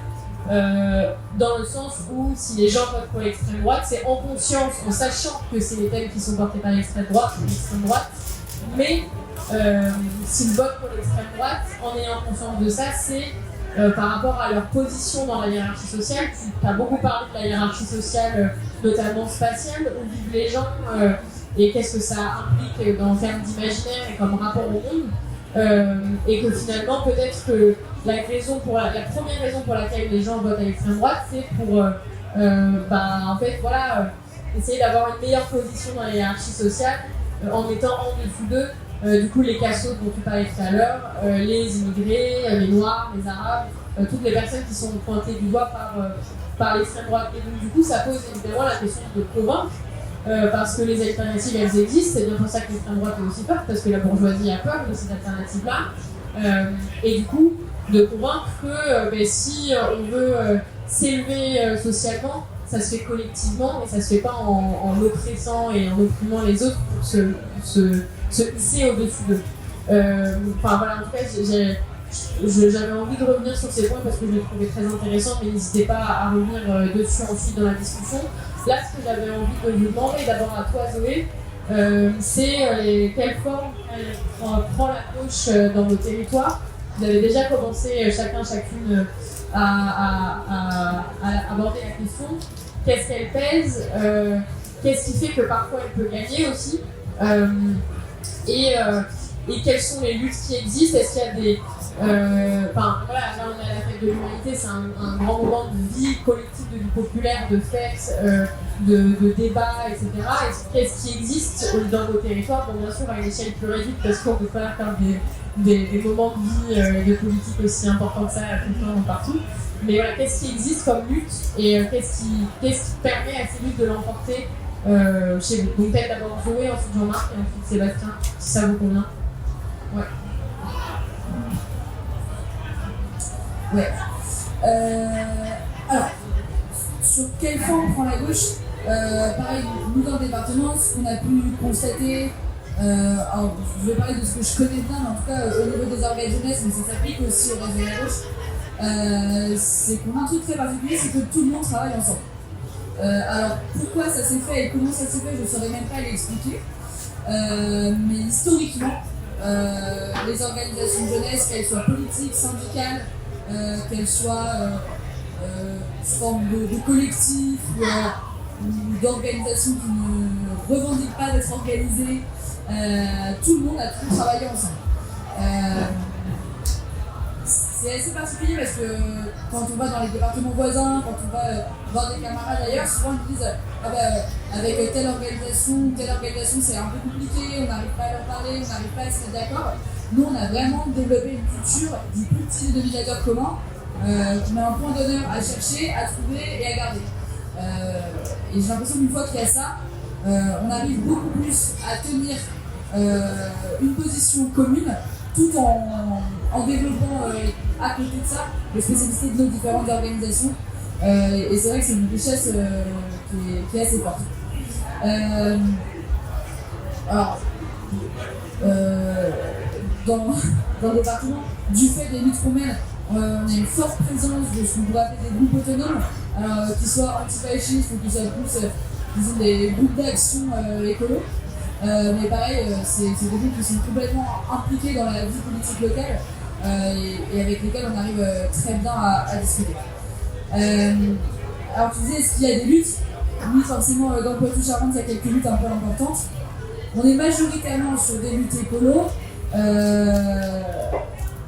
dans le sens où si les gens votent pour l'extrême droite, c'est en conscience, en sachant que c'est les thèmes qui sont portés par l'extrême droite, mais s'ils votent pour l'extrême droite, en ayant conscience de ça, c'est par rapport à leur position dans la hiérarchie sociale. Tu as beaucoup parlé de la hiérarchie sociale, notamment spatiale, où vivent les gens et qu'est-ce que ça implique en termes d'imaginaire et comme rapport au monde. Et que finalement, peut-être que la première raison pour laquelle les gens votent à l'extrême droite, c'est pour en fait, voilà, essayer d'avoir une meilleure position dans la hiérarchie sociale en mettant en dessous d'eux du coup les cassos dont tu parlais tout à l'heure, les immigrés, les noirs, les arabes, toutes les personnes qui sont pointées du doigt par l'extrême droite. Et donc du coup ça pose évidemment la question de convaincre, parce que les alternatives elles existent, c'est bien pour ça que l'extrême droite est aussi forte, parce que la bourgeoisie a peur de ces alternatives-là, et du coup de convaincre que si on veut s'élever socialement, ça se fait collectivement et ça se fait pas en oppressant et en opprimant les autres pour se hisser au-dessus d'eux. Voilà, en tout cas, j'avais envie de revenir sur ces points parce que je les trouvais très intéressants, mais n'hésitez pas à revenir dessus ensuite dans la discussion. Là, ce que j'avais envie de vous demander d'abord à toi, Zoé, c'est quelle forme prend la gauche dans nos territoires. Vous avez déjà commencé chacune à aborder la question. Qu'est-ce qu'elle pèse, qu'est-ce qui fait que parfois elle peut gagner aussi, et quelles sont les luttes qui existent. Est-ce qu'il y a des... là on est à la fête de l'humanité, c'est un grand moment de vie collective, de vie populaire, de fêtes, de débats, etc. Qu'est-ce qui existe dans vos territoires? Bon, bien sûr à une échelle plus réduite parce qu'on ne peut pas faire des moments de vie de politique aussi importants que ça tout le temps partout. Mais voilà, qu'est-ce qui existe comme lutte et qu'est-ce qui permet à ces luttes de l'emporter chez vous? Donc peut-être d'abord Zoé, ensuite Jean-Marc et ensuite Sébastien, si ça vous convient. Ouais. Ouais. Alors, sur quelle forme prend la gauche? Pareil, nous dans le département, ce qu'on a pu constater, alors je vais parler de ce que je connais bien, mais en tout cas au niveau des organes jeunesse, mais ça s'applique aussi au reste de la gauche, c'est qu'on a un truc très particulier, c'est que tout le monde travaille ensemble. Alors pourquoi ça s'est fait et comment ça s'est fait, je ne saurais même pas l'expliquer, mais historiquement, les organisations de jeunesse, qu'elles soient politiques, syndicales, qu'elles soient sous forme de collectifs ou d'organisations qui ne revendiquent pas d'être organisées, tout le monde a toujours travaillé ensemble. C'est assez particulier parce que quand on va dans les départements voisins, quand on va voir des camarades ailleurs, souvent ils disent avec telle organisation c'est un peu compliqué, on n'arrive pas à leur parler, on n'arrive pas à se mettre d'accord. Nous on a vraiment développé une culture du petit dénominateur commun qui met un point d'honneur à chercher, à trouver et à garder. Et j'ai l'impression qu'une fois qu'il y a ça, on arrive beaucoup plus à tenir une position commune tout en développant à côté de ça les spécificités de nos différentes organisations. Et c'est vrai que c'est une richesse qui est assez forte. Dans le département, du fait des luttes qu'on mène, on a une forte présence de ce qu'on pourrait appeler des groupes autonomes, qui soient antifascistes ou qui soient plus disons, des groupes d'action écolo. Mais pareil, c'est des groupes qui sont complètement impliqués dans la vie politique locale et avec lesquels on arrive très bien à discuter. Alors tu disais, est-ce qu'il y a des luttes? Oui, forcément, dans le Poitou-Charentes, il y a quelques luttes un peu importantes. On est majoritairement sur des luttes écolo,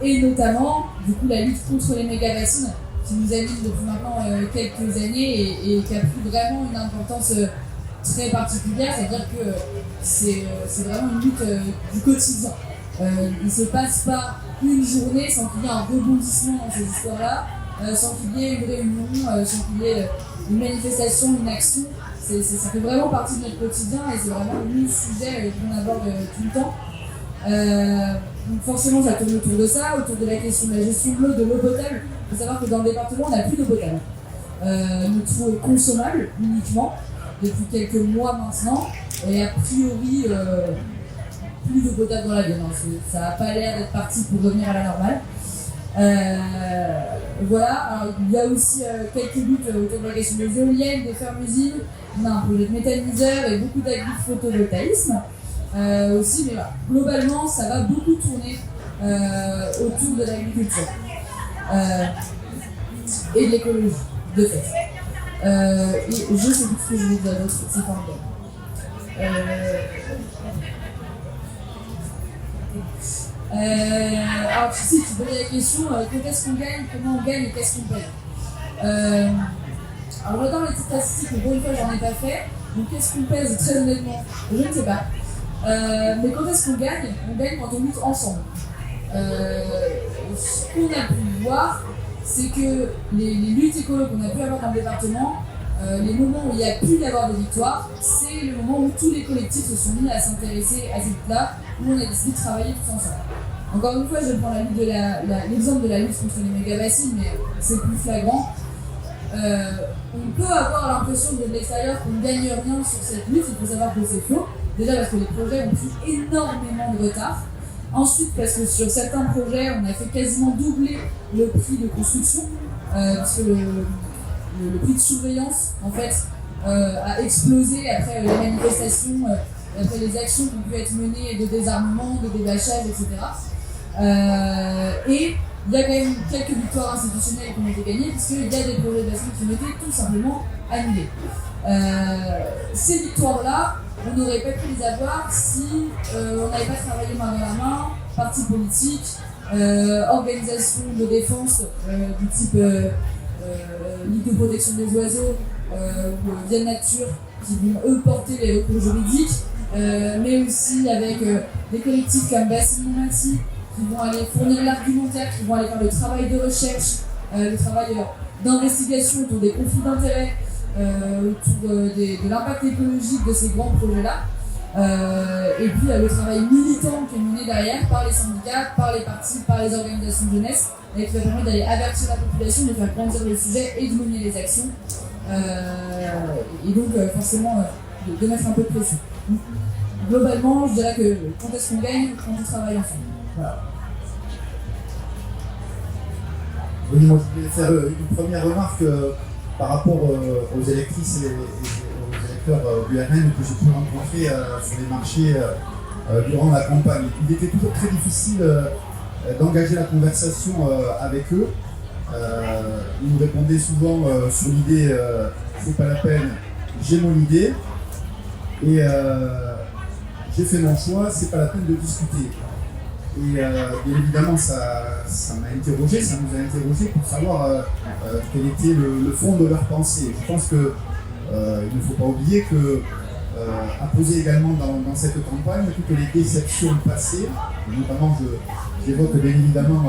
et notamment, du coup, la lutte contre les méga-bassines qui nous anime depuis maintenant quelques années et qui a pris vraiment une importance très particulière, c'est-à-dire que c'est vraiment une lutte du quotidien. Il ne se passe pas une journée sans qu'il y ait un rebondissement dans ces histoires-là, sans qu'il y ait une réunion, sans qu'il y ait une manifestation, une action. Ça fait vraiment partie de notre quotidien et c'est vraiment le sujet qu'on aborde tout le temps. Donc forcément ça tourne autour de ça, autour de la question de la gestion de l'eau potable. Il faut savoir que dans le département on n'a plus d'eau potable. Notre eau est consommable uniquement depuis quelques mois maintenant et a priori plus d'eau potable dans la Vienne. Ça n'a pas l'air d'être parti pour revenir à la normale. Voilà, alors, il y a aussi quelques luttes autour de la question des éoliennes, des fermes-usines. On a un projet de méthaniseur et beaucoup d'agri-photovoltaïsme aussi, mais voilà, globalement ça va beaucoup tourner autour de l'agriculture et de l'écologie, de fait. Et je sais plus ce que je voulais dire d'autre, c'est formidable. alors si tu posais la question, quand est-ce qu'on gagne, comment on gagne et qu'est-ce qu'on pèse. Alors j'adore les statistiques, mais pour une fois j'en ai pas fait. Donc qu'est-ce qu'on pèse, très honnêtement, je ne sais pas. Mais quand est-ce qu'on gagne? On gagne quand on lutte ensemble. Ce qu'on a pu voir, c'est que les luttes écolo qu'on a pu avoir dans le département, les moments où il y a pu y avoir des victoires, c'est le moment où tous les collectifs se sont mis à s'intéresser à ces luttes-là, où on a décidé de travailler tous ensemble. Encore une fois, je prends l'exemple de la lutte contre les méga-bassines, mais c'est plus flagrant. On peut avoir l'impression de l'extérieur qu'on ne gagne rien sur cette lutte, il faut savoir que c'est faux. Déjà parce que les projets ont pris énormément de retard. Ensuite parce que sur certains projets, on a fait quasiment doubler le prix de construction, parce que le prix de surveillance en fait a explosé après les manifestations, après les actions qui ont pu être menées de désarmement, de débâchage, etc. Et il y a quand même quelques victoires institutionnelles qui ont été gagnées, puisqu'il y a des projets d'action qui ont été tout simplement annulés. Ces victoires-là, on n'aurait pas pu les avoir si on n'avait pas travaillé main dans la main, partis politiques, organisations de défense du type Ligue de protection des oiseaux ou Via Nature, qui vont eux porter les recours juridiques, mais aussi avec des collectifs comme Bassine Montmorency, qui vont aller fournir l'argumentaire, qui vont aller faire le travail de recherche, le travail d'investigation autour des conflits d'intérêts, autour de l'impact écologique de ces grands projets-là. Et puis le travail militant qui est mené derrière par les syndicats, par les partis, par les organisations de jeunesse, et qui va permettre d'aller avertir la population, de faire grandir le sujet et de mener les actions. Et donc forcément de mettre un peu de pression. Donc, globalement, je dirais que quand est-ce qu'on gagne? Quand on travaille ensemble. Voilà. Oui, moi je voulais faire une première remarque par rapport aux électrices et aux électeurs du RN que j'ai pu rencontrer sur les marchés durant la campagne. Il était toujours très difficile d'engager la conversation avec eux. Ils nous répondaient souvent sur l'idée c'est pas la peine, j'ai mon idée et j'ai fait mon choix, c'est pas la peine de discuter. Et bien évidemment, ça m'a interrogé, ça nous a interrogé pour savoir quel était le fond de leur pensée. Je pense que il ne faut pas oublier que apposé également dans cette campagne toutes les déceptions passées, notamment j'évoque bien évidemment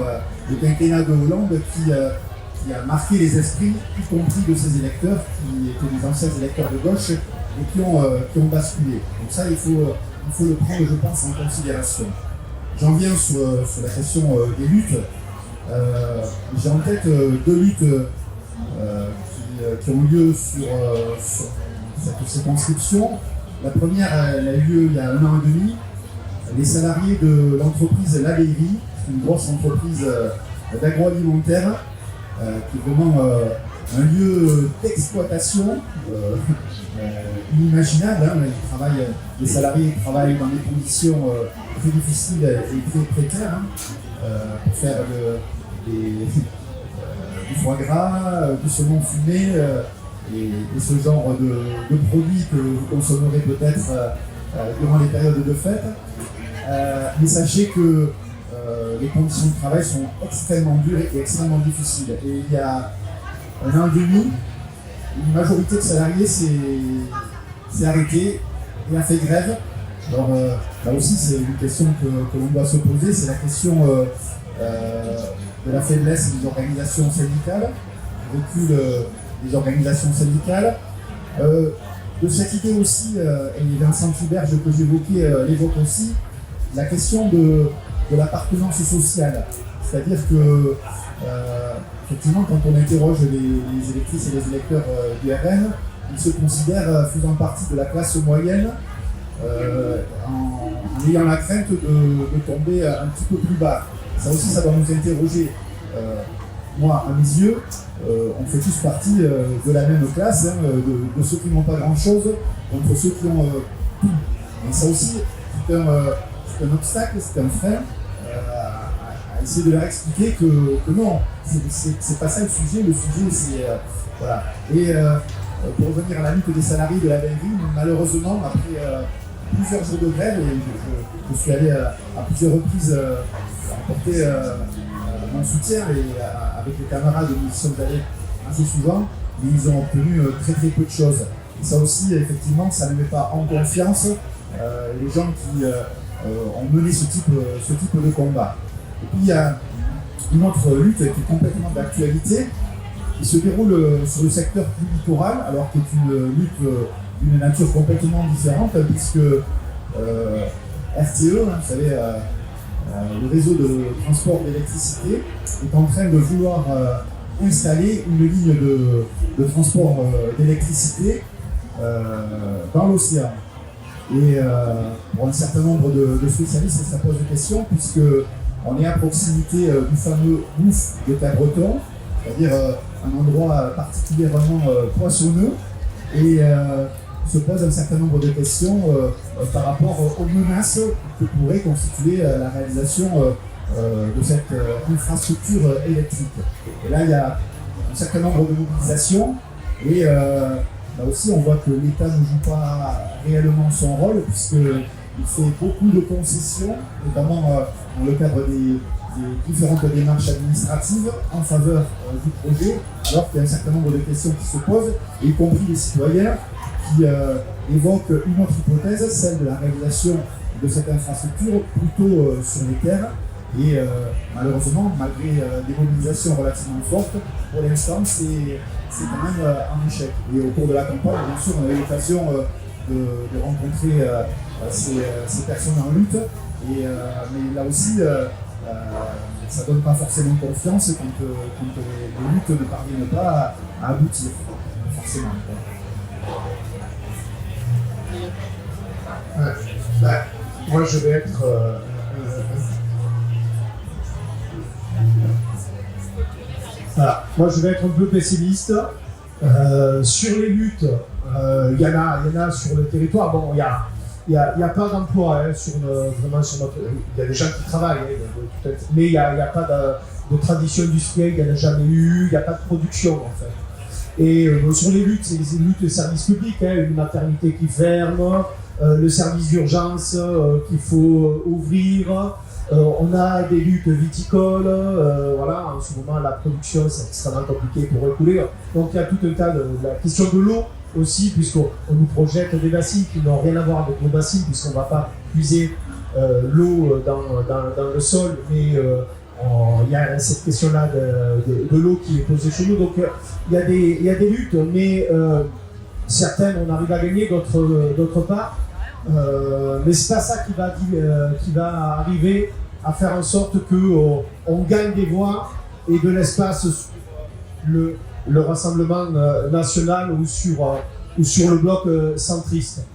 le quinquennat de Hollande qui a marqué les esprits, y compris de ces électeurs qui étaient des anciens électeurs de gauche et qui ont basculé. Donc ça, il faut le prendre, je pense, en considération. J'en viens sur la question des luttes. J'ai en tête deux luttes qui ont lieu sur cette circonscription. La première, elle a eu lieu il y a 1 an et demi. Les salariés de l'entreprise Labeyrie, une grosse entreprise d'agroalimentaire, qui est vraiment un lieu d'exploitation inimaginable. Les salariés travaillent dans des conditions très difficiles et très précaires pour faire du foie gras, du saumon fumé et ce genre de produits que vous consommerez peut-être durant les périodes de fête. Mais sachez que les conditions de travail sont extrêmement dures et extrêmement difficiles. Et il y a 1 an et demi, une majorité de salariés s'est arrêtée et a fait grève. Alors là aussi, c'est une question que l'on doit se poser, c'est la question de la faiblesse des organisations syndicales, du recul des organisations syndicales, de cette idée aussi, et Vincent Tiberge que j'évoquais l'évoque aussi, la question de l'appartenance sociale. C'est-à-dire que, effectivement, quand on interroge les électrices et les électeurs du RN, ils se considèrent faisant partie de la classe moyenne, en ayant la crainte de tomber un petit peu plus bas. Ça aussi, ça doit nous interroger. Moi, à mes yeux, on fait tous partie de la même classe, de ceux qui n'ont pas grand-chose contre ceux qui ont tout. Et ça aussi, c'est un obstacle, c'est un frein à essayer de leur expliquer que non, c'est pas ça le sujet. Le sujet, c'est... voilà. Et pour revenir à la lutte des salariés de la Labeyrie, malheureusement, après plusieurs jours de grève et je suis allé à plusieurs reprises apporter mon soutien et avec les camarades nous y sommes allés assez souvent, mais ils ont obtenu très très peu de choses. Et ça aussi, effectivement, ça ne met pas en confiance les gens qui ont mené ce type de combat. Et puis il y a une autre lutte qui est complètement d'actualité, qui se déroule sur le secteur plus littoral, alors qui est une lutte d'une nature complètement différente, puisque RTE, vous savez, le réseau de transport d'électricité, est en train de vouloir installer une ligne de transport d'électricité dans l'océan. Et pour un certain nombre de spécialistes, ça pose des questions, puisqu'on est à proximité du fameux gouffre de Cabreton, c'est-à-dire un endroit particulièrement poissonneux, et se pose un certain nombre de questions par rapport aux menaces que pourrait constituer la réalisation de cette infrastructure électrique. Et là, il y a un certain nombre de mobilisations, et là aussi, on voit que l'État ne joue pas réellement son rôle, puisqu'il fait beaucoup de concessions, notamment dans le cadre des différentes démarches administratives en faveur du projet, alors qu'il y a un certain nombre de questions qui se posent, y compris les citoyens qui évoquent une autre hypothèse, celle de la réalisation de cette infrastructure plutôt sur les terres. Et malheureusement, malgré des mobilisations relativement fortes, pour l'instant, c'est quand même un échec. Et au cours de la campagne, bien sûr, on a eu l'occasion de rencontrer ces personnes en lutte. Mais là aussi, ça ne donne pas forcément confiance quand les luttes ne parviennent pas à aboutir, forcément. Moi, je vais être Moi, je vais être un peu pessimiste. Sur les luttes, il y en a sur le territoire. Bon, il y a pas d'emploi vraiment sur notre. Il y a des gens qui travaillent, mais il n'y a pas de tradition industrielle, il n'y en a jamais eu, il n'y a pas de production en fait. Et sur les luttes, c'est les luttes de services publics, une maternité qui ferme, le service d'urgence qu'il faut ouvrir. On a des luttes viticoles, voilà, en ce moment la production c'est extrêmement compliqué pour écouler. Donc il y a tout un tas de la question de l'eau aussi, puisqu'on nous projette des bassines qui n'ont rien à voir avec nos bassines, puisqu'on ne va pas puiser l'eau dans le sol, mais il y a cette question-là de l'eau qui est posée chez nous. Donc il y a des luttes, mais certaines on arrive à gagner, d'autres pas. Mais c'est pas ça qui va arriver à faire en sorte qu'on gagne des voix et de l'espace le Rassemblement national ou sur le bloc centriste.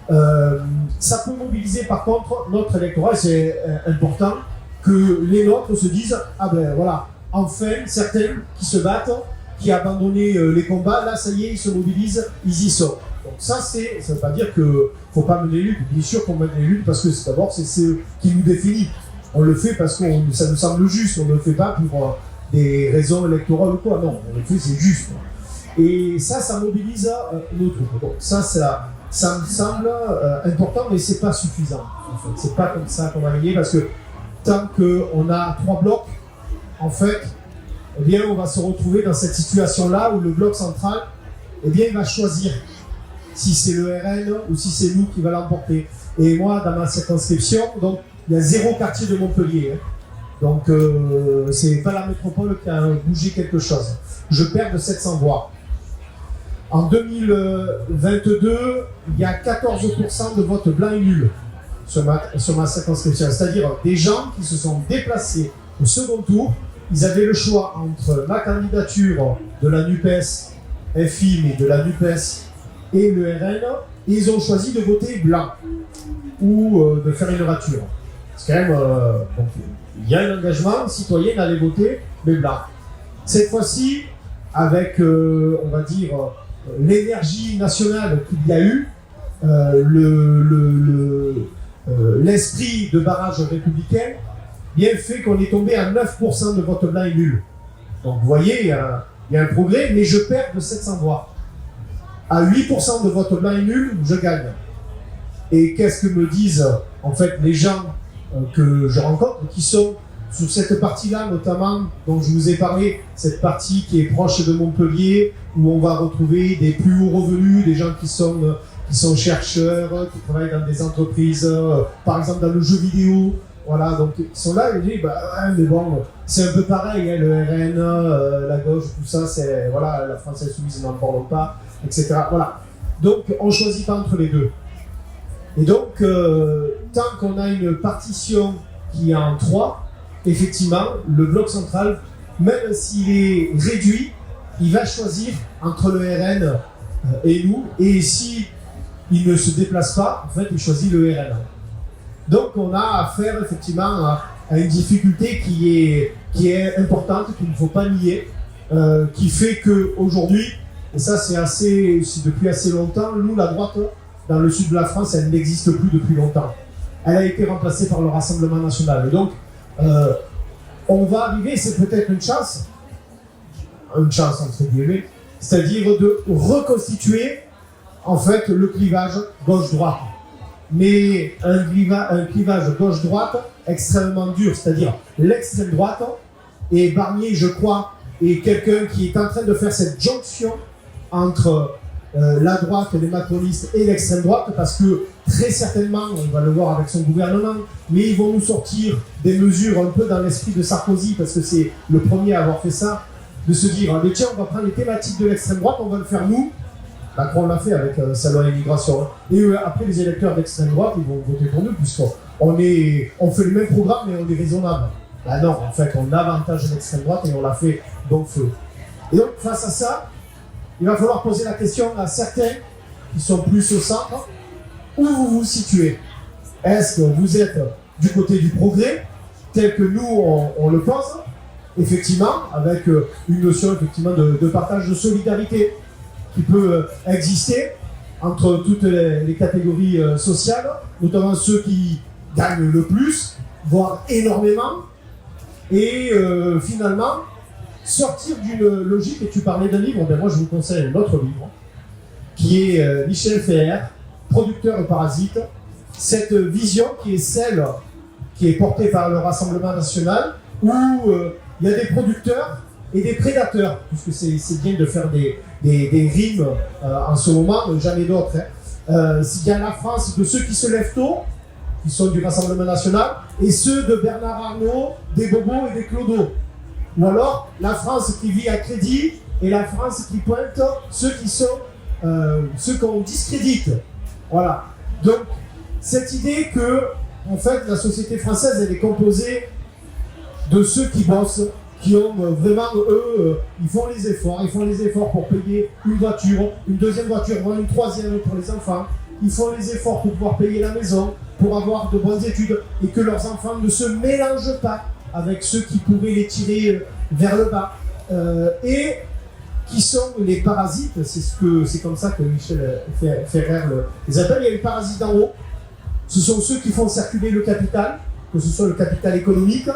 Ça peut mobiliser par contre notre électorat, et c'est important que les nôtres se disent ah ben voilà, enfin certains qui se battent, qui ont abandonné les combats, là ça y est, ils se mobilisent, ils y sont. Donc ça ne veut pas dire qu'il ne faut pas mener les luttes. Bien sûr qu'on mène les luttes parce que d'abord c'est ce qui nous définit. On le fait parce que ça nous semble juste, on ne le fait pas pour des raisons électorales ou quoi. Non, on le fait, c'est juste. Et ça mobilise nos troupes. Donc ça me semble important, mais c'est pas suffisant. En fait. C'est pas comme ça qu'on va gagner, parce que tant qu'on a 3 blocs, en fait, eh bien, on va se retrouver dans cette situation-là où le bloc central, eh bien, il va choisir si c'est le RN ou si c'est nous qui va l'emporter. Et moi, dans ma circonscription, donc, il y a 0 quartier de Montpellier. Donc, c'est pas la métropole qui a bougé quelque chose. Je perds de 700 voix. En 2022, il y a 14% de votes blancs et nuls sur ma circonscription. C'est-à-dire des gens qui se sont déplacés au second tour. Ils avaient le choix entre ma candidature de la NUPES, FI, mais de la NUPES et le RN, et ils ont choisi de voter blanc ou de faire une rature. C'est quand même. Donc, il y a un engagement citoyen d'aller voter, mais blanc. Cette fois-ci, avec, on va dire, l'énergie nationale qu'il y a eu, l'esprit de barrage républicain, bien fait qu'on est tombé à 9% de vote blanc et nul. Donc vous voyez, il y a un progrès, mais je perds de 700 voix. À 8% de vote blanc et nul, je gagne. et qu'est-ce que me disent en fait les gens que je rencontre qui sont sur cette partie-là, notamment dont je vous ai parlé, cette partie qui est proche de Montpellier, où on va retrouver des plus hauts revenus, des gens qui sont chercheurs, qui travaillent dans des entreprises, par exemple dans le jeu vidéo. Voilà, donc ils sont là et ils disent, mais bon, c'est un peu pareil, hein, le RN, la gauche, tout ça, c'est, voilà, la France insoumise, n'en parlons pas, etc. Voilà. Donc, on ne choisit pas entre les deux. Et donc, tant qu'on a une partition qui est en 3, effectivement, le bloc central, même s'il est réduit, il va choisir entre le RN et nous, et si il ne se déplace pas, en fait, il choisit le RN. Donc, on a affaire effectivement à une difficulté qui est importante, qu'il ne faut pas nier, qui fait qu'aujourd'hui, et ça c'est depuis assez longtemps, nous, la droite, dans le sud de la France, elle n'existe plus depuis longtemps. Elle a été remplacée par le Rassemblement national. Et donc, on va arriver, c'est peut-être une chance entre guillemets, c'est-à-dire de reconstituer en fait le clivage gauche-droite. Mais un clivage gauche-droite extrêmement dur, c'est-à-dire l'extrême droite, et Barnier, je crois, est quelqu'un qui est en train de faire cette jonction entre la droite, les macronistes et l'extrême droite, parce que très certainement, on va le voir avec son gouvernement, mais ils vont nous sortir des mesures un peu dans l'esprit de Sarkozy, parce que c'est le premier à avoir fait ça, de se dire, mais tiens, on va prendre les thématiques de l'extrême droite, on va le faire nous. Macron l'a fait avec sa loi immigration. Et après, les électeurs d'extrême droite, ils vont voter pour nous, puisqu'on fait le même programme, mais on est raisonnable. Ben non, en fait, on avantage l'extrême droite et on l'a fait donc feu. Et donc, face à ça, il va falloir poser la question à certains qui sont plus au centre, où vous vous situez. Est-ce que vous êtes du côté du progrès, tel que nous, on le pense, effectivement, avec une notion effectivement de partage de solidarité qui peut exister entre toutes les catégories sociales, notamment ceux qui gagnent le plus, voire énormément, et finalement sortir d'une logique, et tu parlais d'un livre, ben moi je vous conseille un autre livre, qui est Michel Ferrer, Producteur et Parasite, cette vision qui est celle qui est portée par le Rassemblement national, où il y a des producteurs et des prédateurs, puisque c'est bien de faire des rimes en ce moment, mais jamais d'autres. Il y a la France de ceux qui se lèvent tôt, qui sont du Rassemblement national, et ceux de Bernard Arnault, des Bobos et des Clodo. Ou alors la France qui vit à crédit et la France qui pointe ceux qu'on discrédite. Voilà. Donc, cette idée que, en fait, la société française, elle est composée de ceux qui bossent, qui ont vraiment, eux, ils font les efforts pour payer une voiture, une deuxième voiture, voire une troisième pour les enfants. Ils font les efforts pour pouvoir payer la maison, pour avoir de bonnes études, et que leurs enfants ne se mélangent pas avec ceux qui pourraient les tirer vers le bas. Et qui sont les parasites, c'est comme ça que Michel Ferrer les appelle. Il y a les parasites d'en haut, ce sont ceux qui font circuler le capital, que ce soit le capital économique,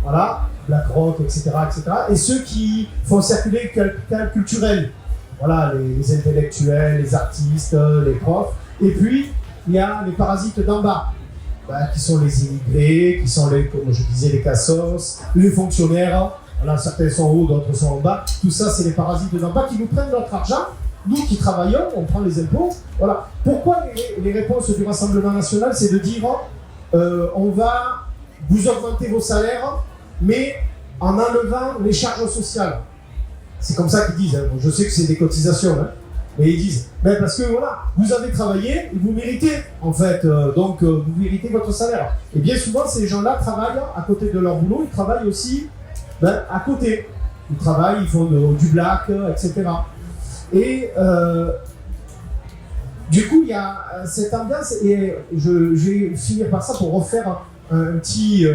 voilà, BlackRock, etc., et ceux qui font circuler le capital culturel, voilà, les intellectuels, les artistes, les profs. Et puis, il y a les parasites d'en bas, qui sont les immigrés, qui sont, comme je disais, les cassos, les fonctionnaires. Voilà, certains sont en haut, d'autres sont en bas. Tout ça, c'est les parasites d'en bas qui nous prennent notre argent. Nous qui travaillons, on prend les impôts. Voilà. Pourquoi les réponses du Rassemblement national, c'est de dire on va vous augmenter vos salaires, mais en enlevant les charges sociales. C'est comme ça qu'ils disent. Hein. Je sais que c'est des cotisations, hein. Mais ils disent parce que voilà, vous avez travaillé et vous méritez, en fait, donc vous méritez votre salaire. Et bien souvent, ces gens-là travaillent à côté de leur boulot, ils travaillent aussi à côté. Ils travaillent, ils font du black, etc. Et du coup, il y a cette ambiance, et je vais finir par ça pour refaire un petit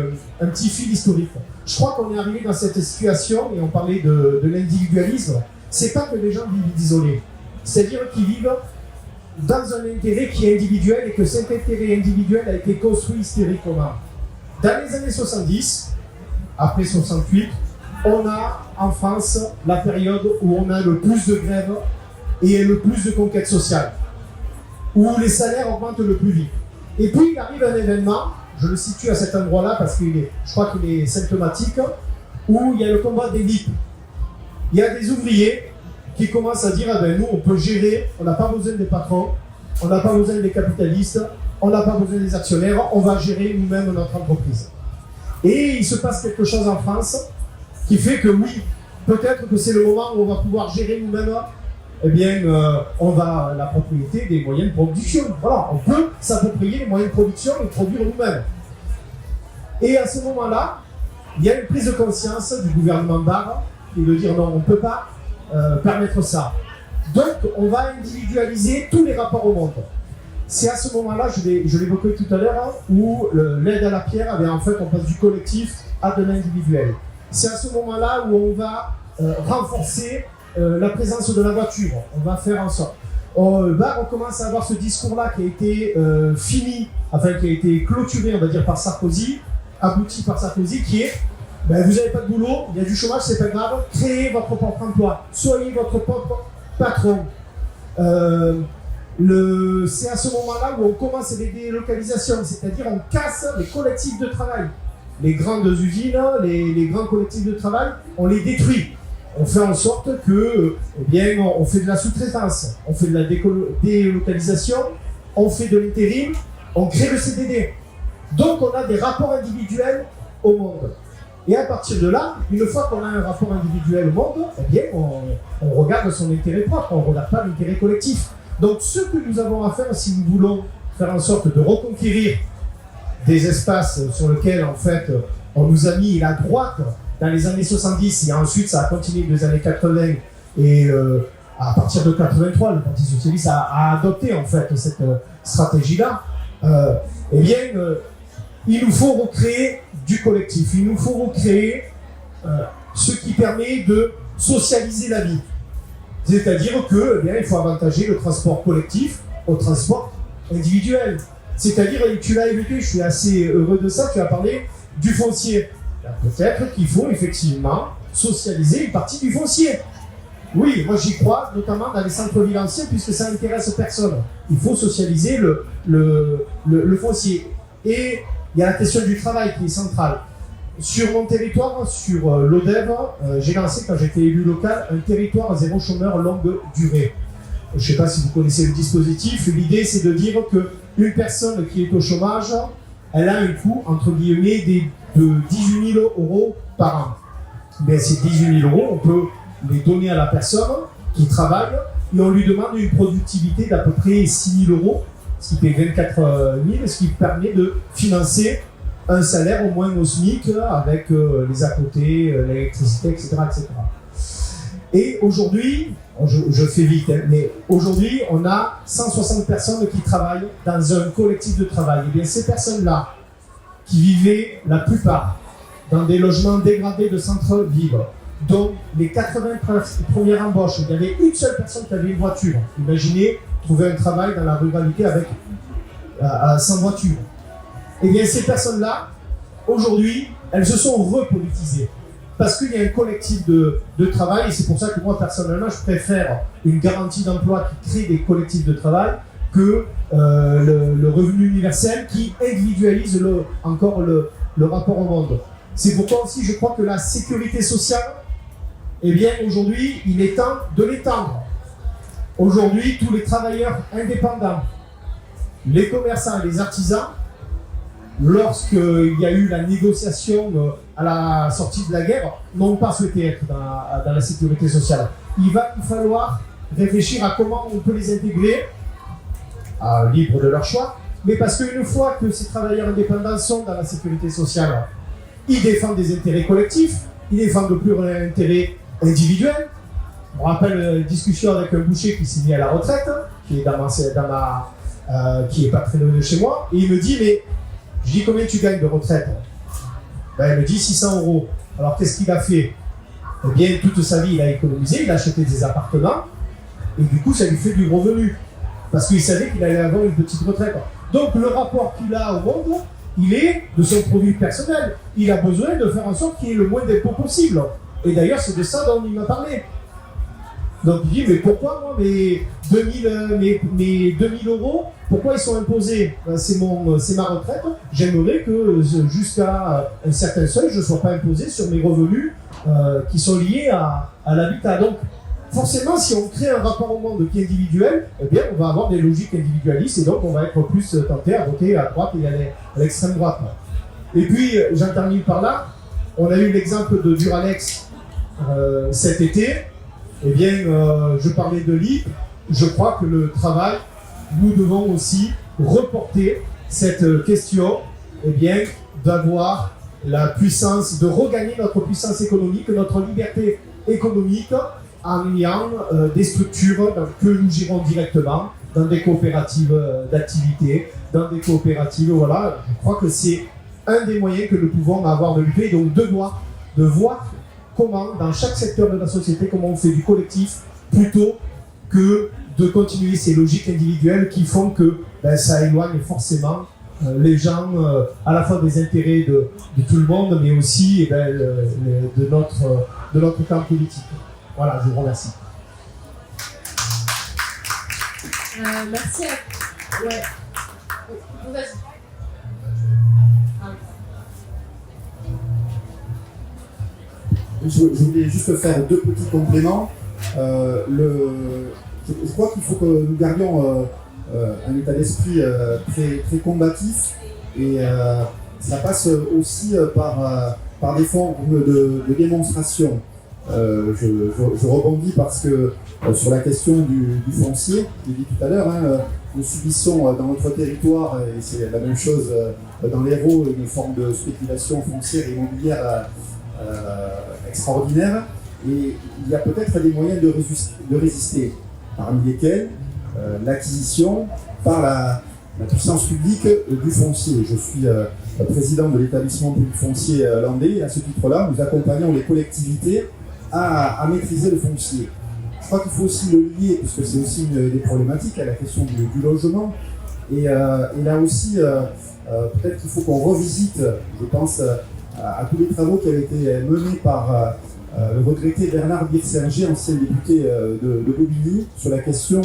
fil historique. Je crois qu'on est arrivé dans cette situation, et on parlait de l'individualisme, c'est pas que les gens vivent isolés, c'est-à-dire qu'ils vivent dans un intérêt qui est individuel, et que cet intérêt individuel a été construit historiquement. Dans les années 70, après 68, on a en France la période où on a le plus de grèves et le plus de conquêtes sociales. où les salaires augmentent le plus vite. Et puis il arrive un événement, je le situe à cet endroit-là parce que je crois qu'il est symptomatique, où il y a le combat d'élite. Il y a des ouvriers qui commencent à dire, nous on peut gérer, on n'a pas besoin des patrons, on n'a pas besoin des capitalistes, on n'a pas besoin des actionnaires, on va gérer nous-mêmes notre entreprise. Et il se passe quelque chose en France qui fait que oui, peut-être que c'est le moment où on va pouvoir gérer nous-mêmes, on va la propriété des moyens de production. Voilà, on peut s'approprier les moyens de production et produire nous-mêmes. Et à ce moment-là, il y a une prise de conscience du gouvernement Barre qui est de dire non, on ne peut pas permettre ça. Donc, on va individualiser tous les rapports au monde. C'est à ce moment-là, je l'évoquais tout à l'heure, où l'aide à la pierre, en fait, on passe du collectif à de l'individuel. C'est à ce moment-là où on va renforcer la présence de la voiture. On va faire en sorte. On commence à avoir ce discours-là qui a été fini, enfin qui a été clôturé, on va dire, par Sarkozy, abouti par Sarkozy, qui est vous n'avez pas de boulot, il y a du chômage, c'est pas grave, créez votre propre emploi, soyez votre propre patron. C'est à ce moment-là où on commence les délocalisations, c'est-à-dire on casse les collectifs de travail. Les grandes usines, les grands collectifs de travail, on les détruit. On fait en sorte que, on fait de la sous-traitance, on fait de la délocalisation, on fait de l'intérim, on crée le CDD. Donc on a des rapports individuels au monde. Et à partir de là, une fois qu'on a un rapport individuel au monde, on regarde son intérêt propre, on ne regarde pas l'intérêt collectif. Donc ce que nous avons à faire, si nous voulons faire en sorte de reconquérir des espaces sur lesquels, en fait, on nous a mis la droite dans les années 70, et ensuite ça a continué dans les années 80, et à partir de 83, le Parti Socialiste a adopté, en fait, cette stratégie-là, il nous faut recréer du collectif, il nous faut recréer ce qui permet de socialiser la vie. C'est-à-dire que, il faut avantager le transport collectif au transport individuel. C'est-à-dire, tu l'as évoqué, je suis assez heureux de ça, tu as parlé du foncier. Peut-être qu'il faut effectivement socialiser une partie du foncier. Oui, moi j'y crois, notamment dans les centres-villes anciens, puisque ça n'intéresse personne. Il faut socialiser le foncier. Et il y a la question du travail qui est centrale. Sur mon territoire, sur l'ODEV, j'ai lancé, quand j'étais élu local, un territoire zéro chômeur longue durée. Je ne sais pas si vous connaissez le dispositif. L'idée, c'est de dire qu'une personne qui est au chômage, elle a un coût, entre guillemets, de 18 000 € par an. Mais ces 18 000 €, on peut les donner à la personne qui travaille et on lui demande une productivité d'à peu près 6 000 €, ce qui fait 24 000, ce qui permet de financer un salaire au moins au SMIC avec les à côté, l'électricité, etc., etc. Et aujourd'hui, je fais vite, mais aujourd'hui, on a 160 personnes qui travaillent dans un collectif de travail. Et bien ces personnes-là, qui vivaient la plupart dans des logements dégradés de centre-ville, dont les 80 premières embauches, il y avait une seule personne qui avait une voiture. Imaginez trouver un travail dans la ruralité avec sans voiture. Et bien ces personnes-là, aujourd'hui, elles se sont repolitisées. Parce qu'il y a un collectif de travail, et c'est pour ça que moi, personnellement, je préfère une garantie d'emploi qui crée des collectifs de travail que le revenu universel qui individualise encore le rapport au monde. C'est pourquoi aussi, je crois que la sécurité sociale, aujourd'hui, il est temps de l'étendre. Aujourd'hui, tous les travailleurs indépendants, les commerçants et les artisans, lorsqu'il y a eu la négociation à la sortie de la guerre, n'ont pas souhaité être dans la sécurité sociale. Il va falloir réfléchir à comment on peut les intégrer, libre de leur choix, mais parce qu'une fois que ces travailleurs indépendants sont dans la sécurité sociale, ils défendent des intérêts collectifs, ils défendent plus un intérêt individuel. Je me rappelle une discussion avec un boucher qui s'est mis à la retraite, qui est qui est pas très loin de chez moi, et il me dit, mais je dis combien tu gagnes de retraite? Il me dit 600 €. Alors qu'est-ce qu'il a fait? Eh bien, toute sa vie, il a économisé, il a acheté des appartements, et du coup, ça lui fait du revenu. Parce qu'il savait qu'il allait avoir une petite retraite. Donc, le rapport qu'il a au monde, il est de son produit personnel. Il a besoin de faire en sorte qu'il y ait le moins d'impôts possible. Et d'ailleurs, c'est de ça dont il m'a parlé. Donc il dit, mais pourquoi moi, mes 2000 euros, pourquoi ils sont imposés? C'est ma retraite. J'aimerais que jusqu'à un certain seuil, je ne sois pas imposé sur mes revenus qui sont liés à l'habitat. Donc forcément, si on crée un rapport au monde qui est individuel, eh bien, on va avoir des logiques individualistes et donc on va être plus tenté à voter à droite et à l'extrême droite. Et puis, j'en termine par là, on a eu l'exemple de Duralex cet été. Eh bien, je parlais de l'IP, je crois que le travail, nous devons aussi reporter cette question, eh bien, d'avoir la puissance, de regagner notre puissance économique, notre liberté économique, en ayant des structures que nous gérons directement, dans des coopératives d'activité, dans des coopératives, voilà. Je crois que c'est un des moyens que nous pouvons avoir de lutter, donc de voir comment, dans chaque secteur de la société, comment on fait du collectif, plutôt que de continuer ces logiques individuelles qui font que ça éloigne forcément les gens à la fois des intérêts de tout le monde, mais aussi de notre camp politique. Voilà, je vous remercie. Merci à... Ouais. Vas-y. Je voulais juste faire deux petits compléments. Je crois qu'il faut que nous gardions un état d'esprit très combatif et ça passe aussi par des formes de démonstration. Je rebondis parce que sur la question du foncier, je l'ai dit tout à l'heure, nous subissons dans notre territoire, et c'est la même chose dans l'Hérault, une forme de spéculation foncière et immobilière extraordinaire, et il y a peut-être des moyens de résister, parmi lesquels l'acquisition par la puissance publique du foncier. Je suis président de l'établissement public foncier landais, et à ce titre-là, nous accompagnons les collectivités à maîtriser le foncier. Je crois qu'il faut aussi le lier, parce que c'est aussi une des problématiques, à la question du logement. Et là aussi, peut-être qu'il faut qu'on revisite, je pense, à tous les travaux qui avaient été menés par le regretté Bernard Birsinger, ancien député de Bobigny, sur la question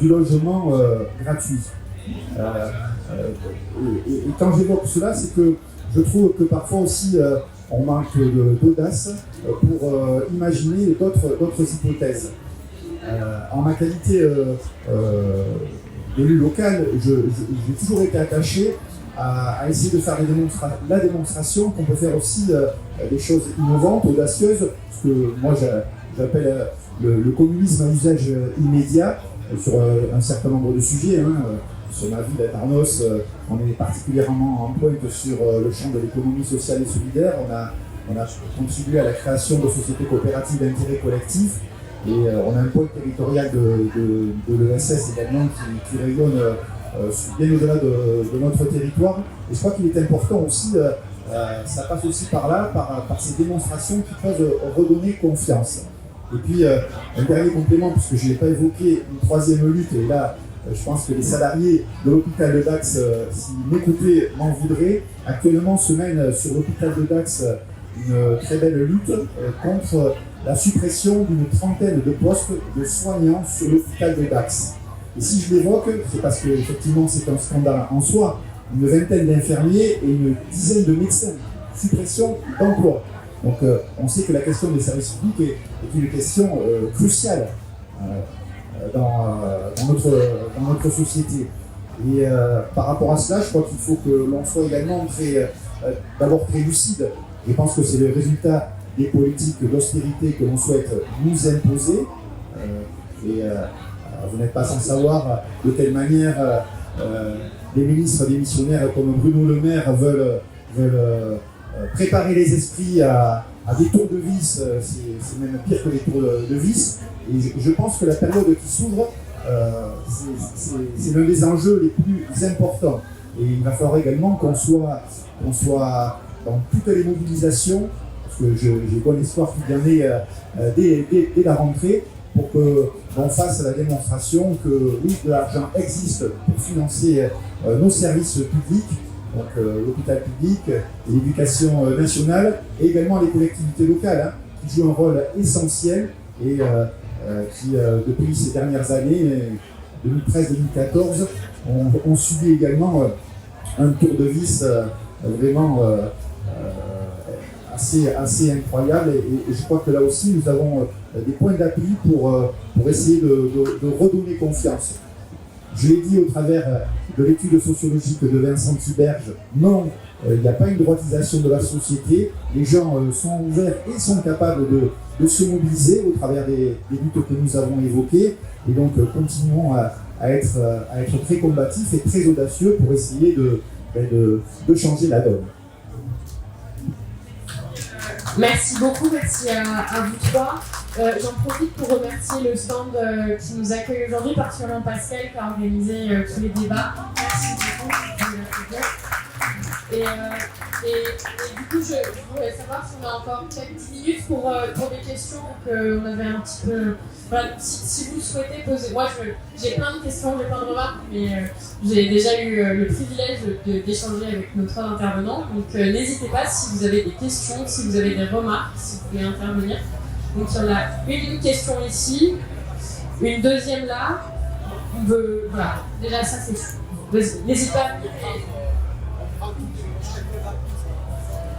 du logement gratuit. Et quand j'évoque cela, c'est que je trouve que parfois aussi on manque d'audace pour imaginer d'autres hypothèses. En ma qualité d'élu local, j'ai toujours été attaché à essayer de faire la démonstration qu'on peut faire aussi des choses innovantes, audacieuses, ce que moi j'appelle le communisme à usage immédiat sur un certain nombre de sujets. Sur ma ville d'Arnos, on est particulièrement en pointe sur le champ de l'économie sociale et solidaire. On a contribué à la création de sociétés coopératives d'intérêt collectif et on a un pôle territorial de l'ESS également qui rayonne bien au-delà de notre territoire. Et je crois qu'il est important aussi, ça passe aussi par là, par ces démonstrations qui peuvent redonner confiance. Et puis, un dernier complément, puisque je n'ai pas évoqué une troisième lutte, et là, je pense que les salariés de l'hôpital de Dax, s'ils m'écoutaient, m'en voudraient. Actuellement se mène sur l'hôpital de Dax une très belle lutte contre la suppression d'une trentaine de postes de soignants sur l'hôpital de Dax. Et si je l'évoque, c'est parce que effectivement c'est un scandale en soi. Une vingtaine d'infirmiers et une dizaine de médecins. Suppression d'emplois. Donc on sait que la question des services publics est une question cruciale. Dans notre société. Et par rapport à cela, je crois qu'il faut que l'on soit également d'abord très lucide. Je pense que c'est le résultat des politiques d'austérité que l'on souhaite nous imposer. Vous n'êtes pas sans savoir de quelle manière les ministres démissionnaires comme Bruno Le Maire veulent préparer les esprits à des tours de vis. C'est même pire que les tours de vis. Et je pense que la période qui s'ouvre, c'est l'un des enjeux les plus importants. Et il va falloir également qu'on soit dans toutes les mobilisations, parce que j'ai bon espoir qu'il y en ait dès la rentrée, pour qu'on fasse la démonstration que oui, de l'argent existe pour financer nos services publics, donc l'hôpital public, l'éducation nationale, et également les collectivités locales, qui jouent un rôle essentiel. Et qui, depuis ces dernières années, 2013-2014, ont subi également un tour de vis vraiment assez incroyable. Et je crois que là aussi, nous avons des points d'appui pour essayer de redonner confiance. Je l'ai dit au travers de l'étude sociologique de Vincent Tiberge, non, il n'y a pas une droitisation de la société. Les gens sont ouverts et sont capables de se mobiliser au travers des luttes que nous avons évoquées. Et donc, continuons à être très combatifs et très audacieux pour essayer de changer la donne. Merci beaucoup, merci à vous trois. J'en profite pour remercier le stand qui nous accueille aujourd'hui, particulièrement Pascal qui a organisé tous les débats. Merci beaucoup. Et du coup, je voudrais savoir si on a encore peut-être 10 minutes pour des questions. Donc, on avait un petit peu. Voilà, si vous souhaitez poser. Moi, j'ai plein de questions, j'ai plein de remarques, mais j'ai déjà eu le privilège d'échanger avec nos trois intervenants. Donc, n'hésitez pas si vous avez des questions, si vous avez des remarques, si vous voulez intervenir. Donc, il y en a une question ici, une deuxième là. Voilà, déjà, ça c'est. N'hésitez pas.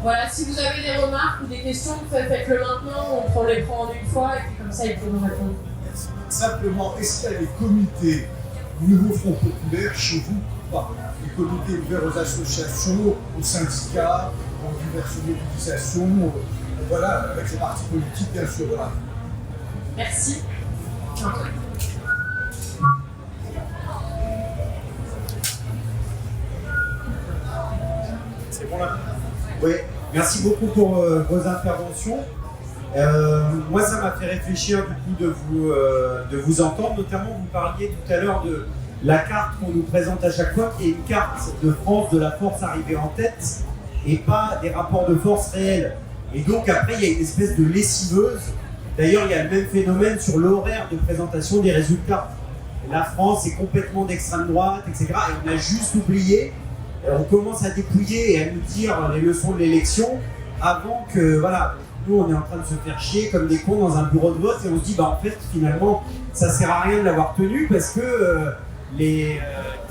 Voilà, si vous avez des remarques ou des questions, faites-le maintenant, on les prend en une fois et puis comme ça ils pourront répondre. Simplement, est-ce qu'il y a des comités Nouveau Front Populaire chez vous ou pas? Des comités ouverts aux associations, aux syndicats, aux diverses mobilisations, voilà, avec les partis politiques bien sûr. Voilà. Merci. C'est bon là? Oui, merci beaucoup pour vos interventions. Moi, ça m'a fait réfléchir du coup de vous entendre. Notamment, vous parliez tout à l'heure de la carte qu'on nous présente à chaque fois, qui est une carte de France, de la force arrivée en tête, et pas des rapports de force réels. Et donc après, il y a une espèce de lessiveuse. D'ailleurs, il y a le même phénomène sur l'horaire de présentation des résultats. La France est complètement d'extrême droite, etc. Et on a juste oublié. On commence à dépouiller et à nous dire les leçons de l'élection avant que, voilà, nous on est en train de se faire chier comme des cons dans un bureau de vote et on se dit, bah en fait, finalement, ça sert à rien de l'avoir tenu parce que les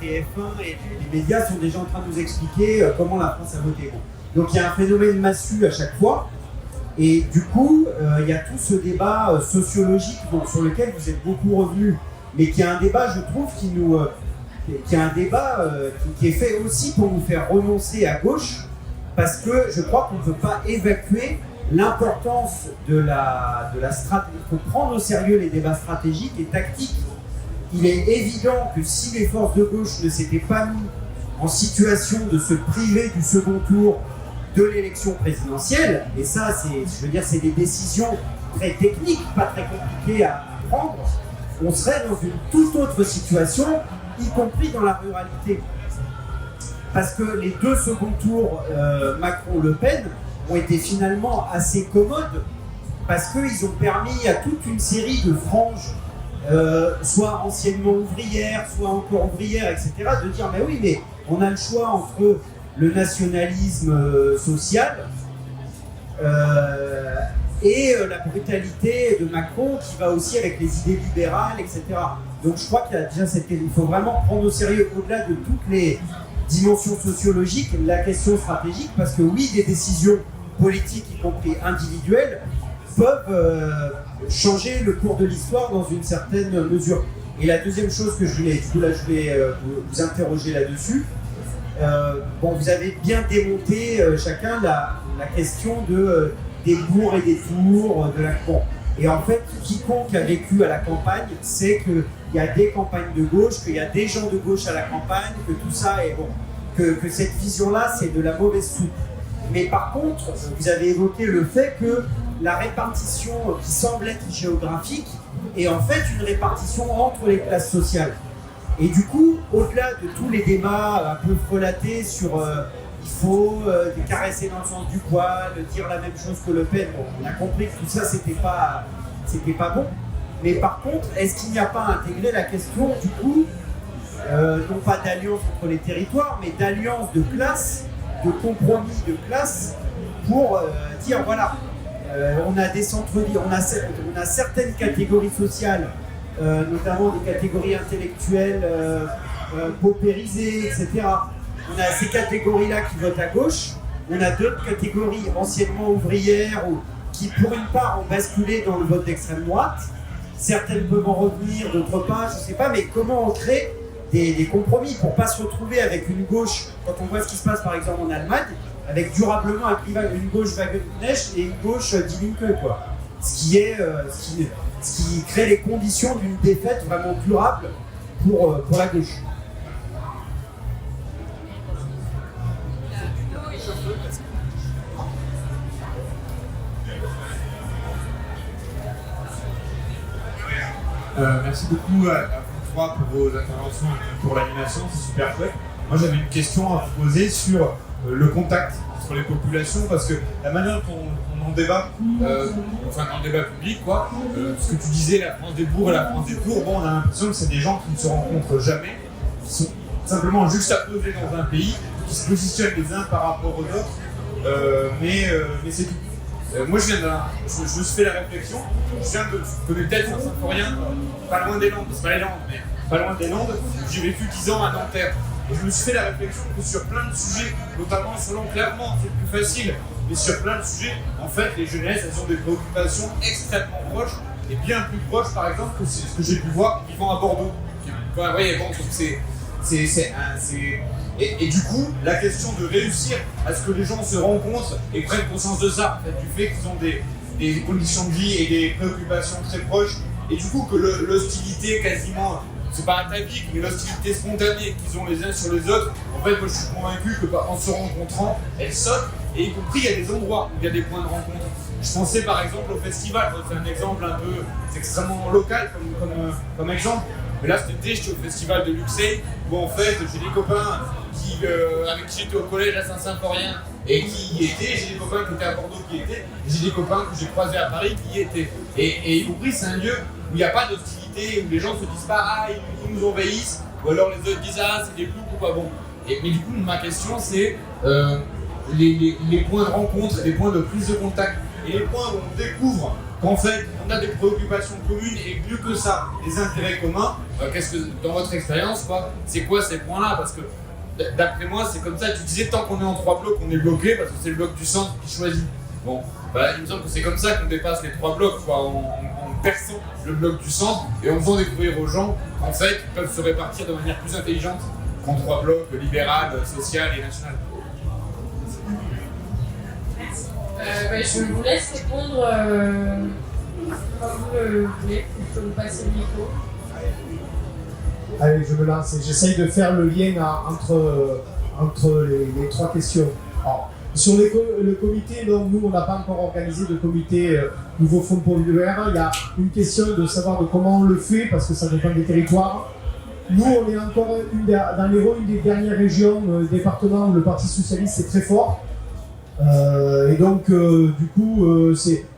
TF1 et les médias sont déjà en train de nous expliquer comment la France a voté. Donc il y a un phénomène massu à chaque fois et du coup, il y a tout ce débat sociologique sur lequel vous êtes beaucoup revenus, mais qui est un débat, je trouve, qui est un débat qui est fait aussi pour nous faire renoncer à gauche, parce que je crois qu'on ne peut pas évacuer l'importance de la stratégie. Il faut prendre au sérieux les débats stratégiques et tactiques. Il est évident que si les forces de gauche ne s'étaient pas mis en situation de se priver du second tour de l'élection présidentielle, et ça, c'est des décisions très techniques, pas très compliquées à prendre, on serait dans une toute autre situation, y compris dans la ruralité. Parce que les deux seconds tours Macron-Le Pen ont été finalement assez commodes parce qu'ils ont permis à toute une série de franges, soit anciennement ouvrières, soit encore ouvrières, etc., de dire mais oui, mais on a le choix entre le nationalisme social et la brutalité de Macron qui va aussi avec les idées libérales, etc. Donc je crois qu'il y a déjà il faut vraiment prendre au sérieux, au-delà de toutes les dimensions sociologiques, la question stratégique, parce que oui, des décisions politiques, y compris individuelles, peuvent changer le cours de l'histoire dans une certaine mesure. Et la deuxième chose que je voulais vous interroger là-dessus, vous avez bien démonté chacun la question des bourgs et des tours, Et en fait, quiconque a vécu à la campagne sait qu'il y a des campagnes de gauche, qu'il y a des gens de gauche à la campagne, que tout ça est bon, que cette vision-là, c'est de la mauvaise soupe. Mais par contre, vous avez évoqué le fait que la répartition qui semble être géographique est en fait une répartition entre les classes sociales. Et du coup, au-delà de tous les débats un peu frelatés sur il faut caresser dans le sens du poil, dire la même chose que Le Pen, on a compris que tout ça, c'était pas bon. Mais par contre, est-ce qu'il n'y a pas intégré la question, du coup, non pas d'alliance entre les territoires, mais d'alliance de classe, de compromis de classe, pour dire, voilà, on a des centres-villes, on a certaines catégories sociales, notamment des catégories intellectuelles paupérisées, etc. On a ces catégories-là qui votent à gauche. On a d'autres catégories anciennement ouvrières ou qui, pour une part, ont basculé dans le vote d'extrême droite. Certaines peuvent en revenir, d'autres pas, je ne sais pas, mais comment on crée des compromis pour ne pas se retrouver avec une gauche, quand on voit ce qui se passe par exemple en Allemagne, avec durablement une gauche Wagenknecht et une gauche Die Linke, quoi. Ce qui crée les conditions d'une défaite vraiment durable pour la gauche. Merci beaucoup à vous trois pour vos interventions et pour l'animation, c'est super chouette. Moi j'avais une question à vous poser sur le contact entre les populations, parce que la manière dont on en débat, enfin dans le débat public, quoi, ce que tu disais, la France des bourgs et la France des tours, bon, on a l'impression que c'est des gens qui ne se rencontrent jamais, qui sont simplement juxtaposés dans un pays, qui se positionnent les uns par rapport aux autres, mais c'est tout. Moi je me suis fait la réflexion, je connais peut-être Saint-Symphorien, pas loin des Landes, c'est pas les Landes, mais pas loin des Landes, j'ai vécu 10 ans à Nanterre. Et je me suis fait la réflexion que sur plein de sujets, notamment sur l'enclavement, c'est plus facile, mais sur plein de sujets, en fait, les jeunesses, elles ont des préoccupations extrêmement proches, et bien plus proches, par exemple, que ce que j'ai pu voir vivant à Bordeaux. Enfin, oui, bon, et du coup, la question de réussir à ce que les gens se rencontrent et prennent conscience de ça, en fait, du fait qu'ils ont des conditions de vie et des préoccupations très proches, et du coup que l'hostilité quasiment, c'est pas atavique, mais l'hostilité spontanée qu'ils ont les uns sur les autres, en fait, moi je suis convaincu qu'en se rencontrant, elles sautent, et y compris il y a des endroits où il y a des points de rencontre. Je pensais par exemple au festival, c'est un exemple un peu, c'est extrêmement local comme exemple, mais là cet été j'étais au festival de Luxeuil, où en fait j'ai des copains avec qui j'étais au collège à Saint-Symphorien et qui y étaient, j'ai des copains qui étaient à Bordeaux qui y étaient, et j'ai des copains que j'ai croisés à Paris qui y étaient. Et y compris c'est un lieu où il n'y a pas d'hostilité, où les gens ne se disent pas ah ils nous envahissent, ou alors les autres disent ah c'est des ploucs ou pas bon. Mais du coup ma question c'est les points de rencontre, les points de prise de contact et les points où on découvre qu'en fait on a des préoccupations communes et plus que ça, des intérêts communs. Qu'est-ce que dans votre expérience c'est quoi ces points-là? Parce que d'après moi, c'est comme ça, tu disais tant qu'on est en 3 blocs, on est bloqué parce que c'est le bloc du centre qui choisit. Bon, il me semble que c'est comme ça qu'on dépasse les 3 blocs, quoi, en perçant le bloc du centre et en faisant découvrir aux gens qu'en fait, ils peuvent se répartir de manière plus intelligente qu'en 3 blocs, libéral, social et national. Je vous laisse répondre comme vous le voulez, je peux vous passer le micro. Allez, je me lance. J'essaye de faire le lien entre les 3 questions. Alors, sur le comité, donc, nous, on n'a pas encore organisé de comité Nouveau Fonds populaire. Il y a une question de savoir de comment on le fait, parce que ça dépend des territoires. Nous, on est encore dans l'Hérault, une des dernières régions, départements où le Parti Socialiste est très fort. Et donc, du coup,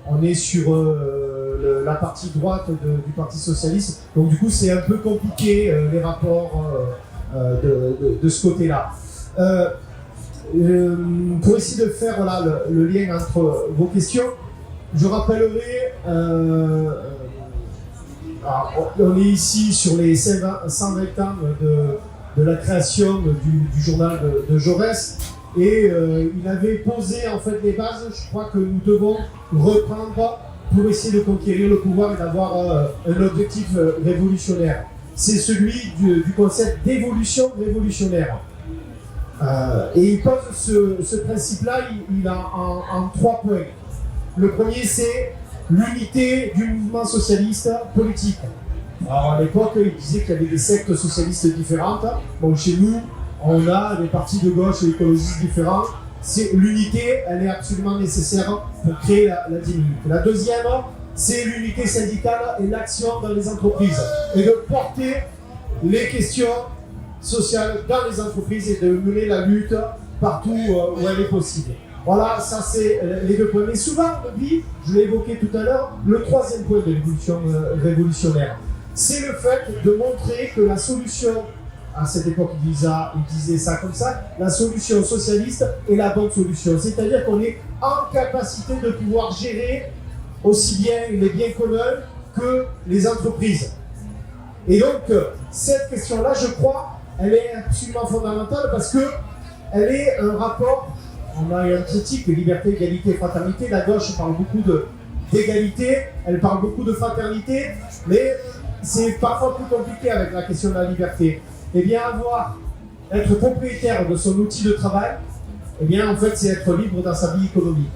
on est sur la partie droite du Parti Socialiste. Donc, du coup, c'est un peu compliqué, les rapports de ce côté-là. Pour essayer de faire le lien entre vos questions, je rappellerai, on est ici sur les 120 ans de la création du journal de Jaurès. Et il avait posé en fait les bases, je crois que nous devons reprendre pour essayer de conquérir le pouvoir et d'avoir un objectif révolutionnaire. C'est celui du concept d'évolution révolutionnaire. Et il pose ce principe-là, il a en 3 points. Le premier, c'est l'unité du mouvement socialiste politique. Alors à l'époque, il disait qu'il y avait des sectes socialistes différentes. Bon, chez nous, on a des partis de gauche et écologistes différents. L'unité, elle est absolument nécessaire pour créer la dynamique. La deuxième, c'est l'unité syndicale et l'action dans les entreprises. Et de porter les questions sociales dans les entreprises et de mener la lutte partout où elle est possible. Voilà, ça c'est les 2 points. Mais souvent, on oublie, je l'ai évoqué tout à l'heure, le 3e point de l'évolution révolutionnaire. C'est le fait de montrer que la solution à cette époque, il disait ça comme ça, la solution socialiste est la bonne solution. C'est-à-dire qu'on est en capacité de pouvoir gérer aussi bien les biens communs que les entreprises. Et donc, cette question-là, je crois, elle est absolument fondamentale parce qu'elle est un rapport, on a une critique, liberté, égalité, fraternité. La gauche parle beaucoup d'égalité, elle parle beaucoup de fraternité, mais c'est parfois plus compliqué avec la question de la liberté. Eh bien, être propriétaire de son outil de travail, eh bien, en fait, c'est être libre dans sa vie économique.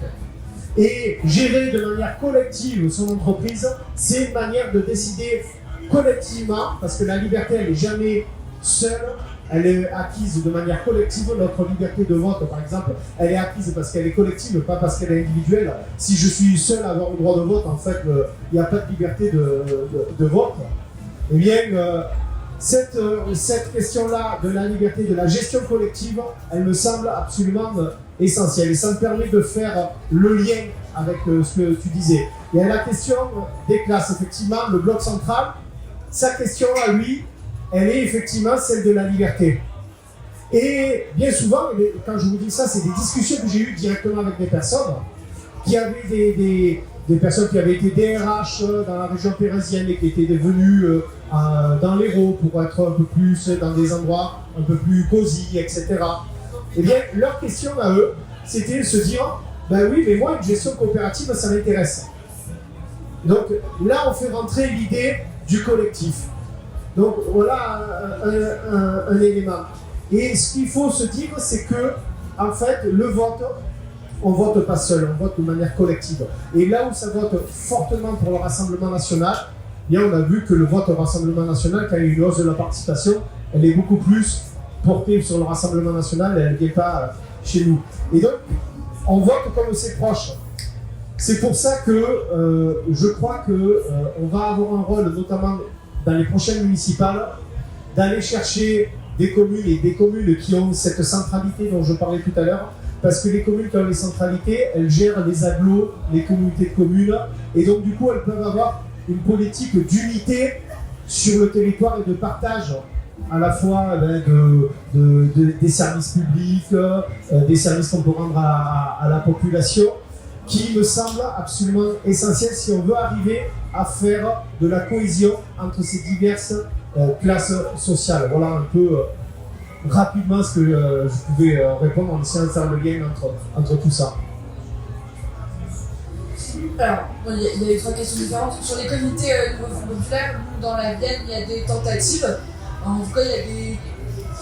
Et gérer de manière collective son entreprise, c'est une manière de décider collectivement, parce que la liberté, elle n'est jamais seule, elle est acquise de manière collective. Notre liberté de vote, par exemple, elle est acquise parce qu'elle est collective, pas parce qu'elle est individuelle. Si je suis seul à avoir le droit de vote, en fait, il n'y a pas de liberté de vote. Eh bien, cette question-là de la liberté, de la gestion collective, elle me semble absolument essentielle. Et ça me permet de faire le lien avec ce que tu disais. Il y a la question des classes, effectivement, le bloc central. Sa question à lui, elle est effectivement celle de la liberté. Et bien souvent, quand je vous dis ça, c'est des discussions que j'ai eues directement avec des personnes qui avaient des personnes qui avaient été DRH dans la région pérésienne et qui étaient venues dans l'Hérault pour être un peu plus dans des endroits un peu plus cosy, etc. Eh bien, leur question à eux, c'était de se dire, ben oui, mais moi, une gestion coopérative, ça m'intéresse. Donc là, on fait rentrer l'idée du collectif. Donc voilà un élément. Et ce qu'il faut se dire, c'est que, en fait, le vote, on vote pas seul, on vote de manière collective. Et là où ça vote fortement pour le Rassemblement national, bien on a vu que le vote au Rassemblement national, quand il y a une hausse de la participation, elle est beaucoup plus portée sur le Rassemblement national, elle ne vient pas chez nous. Et donc, on vote comme c'est proche. C'est pour ça que je crois qu'on va avoir un rôle, notamment dans les prochaines municipales, d'aller chercher des communes qui ont cette centralité dont je parlais tout à l'heure, parce que les communes qui ont les centralités, elles gèrent les agglos, les communautés de communes, et donc du coup elles peuvent avoir une politique d'unité sur le territoire et de partage à la fois des services publics, des services qu'on peut rendre à la population, qui me semble absolument essentiel si on veut arriver à faire de la cohésion entre ces diverses classes sociales. Voilà un peu rapidement ce que je pouvais répondre en essayant de faire le lien entre tout ça. Alors, il y a eu 3 questions différentes. Sur les comités Nouveau Front Populaire, nous, dans la Vienne, il y a des tentatives. En tout cas, il y a des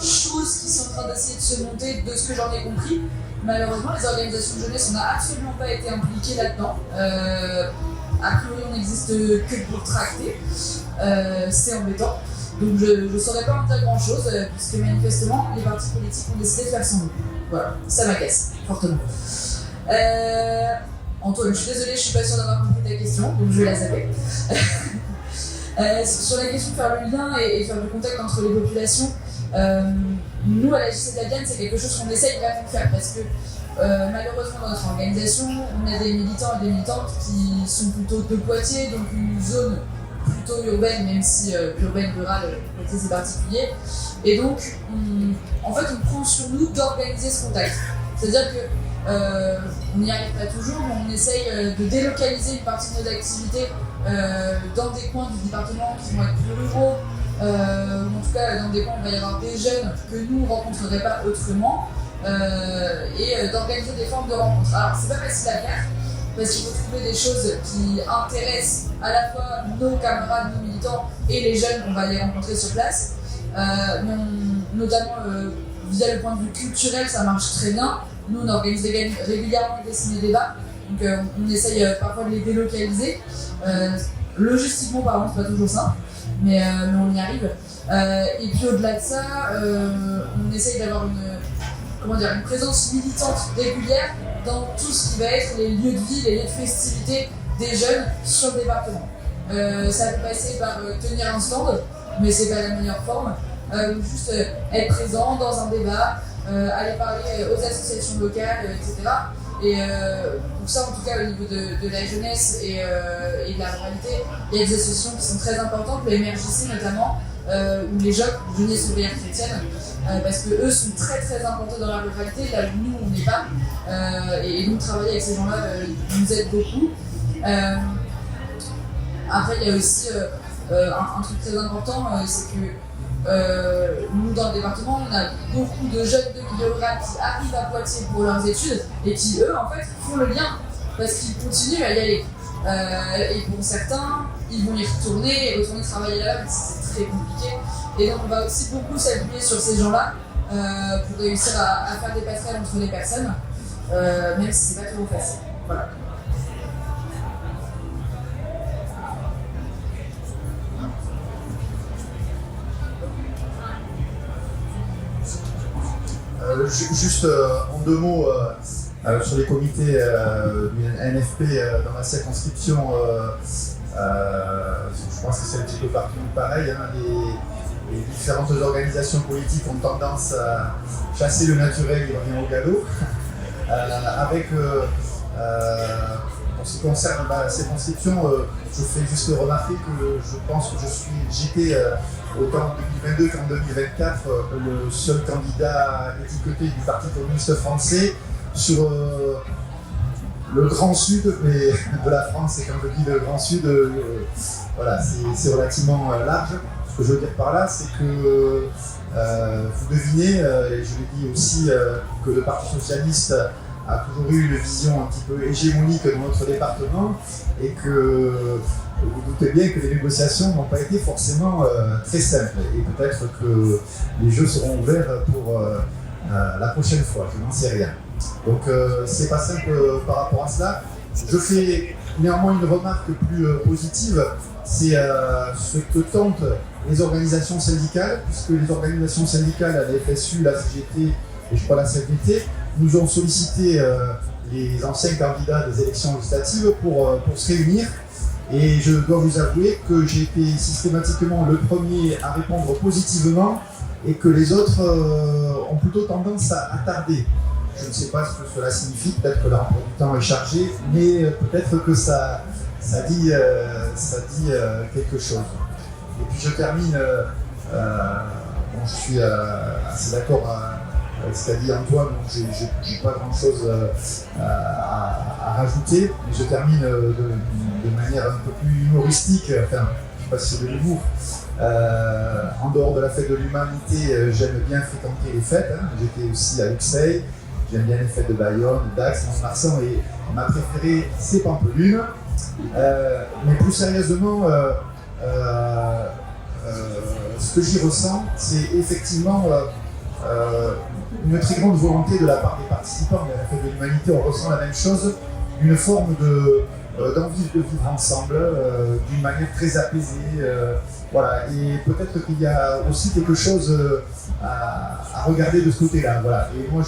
choses qui sont en train d'essayer de se monter, de ce que j'en ai compris. Malheureusement, les organisations de jeunesse, on n'a absolument pas été impliqués là-dedans. A priori, on n'existe que pour tracter. C'est embêtant. Donc, je ne saurais pas en dire grand-chose, puisque manifestement, les partis politiques ont décidé de faire sans nous. Voilà, ça m'agace fortement. Antoine, je suis désolée, je ne suis pas sûre d'avoir compris ta question, donc je vais la zapper. Sur la question de faire le lien et faire le contact entre les populations, nous, à la JC de la Vienne, c'est quelque chose qu'on essaye vraiment de faire parce que malheureusement, dans notre organisation, on a des militants et des militantes qui sont plutôt de Poitiers, donc une zone plutôt urbaine, même si urbaine, rurale, Poitiers c'est particulier. Et donc, on prend sur nous d'organiser ce contact. C'est-à-dire que on n'y arrive pas toujours, mais on essaye de délocaliser une partie de nos activités dans des coins du département qui vont être plus ruraux, ou en tout cas dans des coins où il va y avoir des jeunes que nous ne rencontrerions pas autrement, et d'organiser des formes de rencontres. Alors c'est pas facile à faire, parce qu'il faut trouver des choses qui intéressent à la fois nos camarades, nos militants et les jeunes qu'on va aller rencontrer sur place, mais notamment via le point de vue culturel, ça marche très bien. Nous, on organise régulièrement des ciné-débats, donc on essaye parfois de les délocaliser. Logistiquement parlant, c'est pas toujours simple, mais on y arrive. Et puis au-delà de ça, on essaye d'avoir une présence militante régulière dans tout ce qui va être les lieux de vie, les lieux de festivité des jeunes sur le département. Ça peut passer par tenir un stand, mais c'est pas la meilleure forme. Juste être présent dans un débat, aller parler aux associations locales, etc. Et pour ça, en tout cas, au niveau de la jeunesse et de la ruralité, il y a des associations qui sont très importantes, le MRJC notamment, ou les JOC, Jeunesse ouvrière chrétienne, parce que eux sont très très implantés dans la ruralité, là où nous on n'est pas. Et donc travailler avec ces gens-là nous aide beaucoup. Après, il y a aussi un truc très important, c'est que nous, dans le département, on a beaucoup de jeunes de milieu rural qui arrivent à Poitiers pour leurs études et qui, eux, en fait, font le lien parce qu'ils continuent à y aller. Et pour certains, ils vont y retourner travailler là-bas, mais c'est très compliqué. Et donc, on va aussi beaucoup s'appuyer sur ces gens-là pour réussir à faire des passerelles entre les personnes, même si c'est pas toujours facile. Voilà. Juste en 2 mots sur les comités du NFP dans ma circonscription, je pense que c'est un petit peu partout pareil. Hein, les différentes organisations politiques ont tendance à chasser le naturel et revenir au galop. En ce qui concerne ma circonscription, je fais juste remarquer que je pense que j'étais autant en 2022 qu'en 2024 le seul candidat étiqueté du Parti communiste français sur le grand sud de la France. Et quand je dis le grand sud, voilà, c'est relativement large. Ce que je veux dire par là, c'est que vous devinez, et je l'ai dit aussi, que le Parti socialiste a toujours eu une vision un petit peu hégémonique de notre département et que vous doutez bien que les négociations n'ont pas été forcément très simples et peut-être que les jeux seront ouverts pour la prochaine fois, je n'en sais rien. Donc c'est pas simple par rapport à cela. Je fais néanmoins une remarque plus positive, c'est ce que tentent les organisations syndicales, puisque les organisations syndicales, la FSU, la CGT et je crois la CFDT, nous ont sollicité les anciens candidats des élections législatives pour se réunir. Et je dois vous avouer que j'ai été systématiquement le premier à répondre positivement et que les autres ont plutôt tendance à tarder. Je ne sais pas ce que cela signifie, peut-être que leur emploi du temps est chargé, mais peut-être que ça dit quelque chose. Et puis je termine, je suis assez d'accord avec ce qu'a dit Antoine, donc j'ai pas grand-chose à rajouter, mais je termine de manière un peu plus humoristique, enfin, je sais pas si c'est de l'humour. En dehors de la fête de l'humanité, j'aime bien fréquenter les fêtes. Hein. J'étais aussi à Uxeuil, j'aime bien les fêtes de Bayonne, Dax, Mont-Marsan, et ma préférée, c'est Pampelune. Mais plus sérieusement, ce que j'y ressens, c'est effectivement une très grande volonté de la part des participants à la fête de l'humanité. On ressent la même chose, une forme d'envie de vivre ensemble, d'une manière très apaisée. Voilà. Et peut-être qu'il y a aussi quelque chose à regarder de ce côté-là. Voilà. Et moi,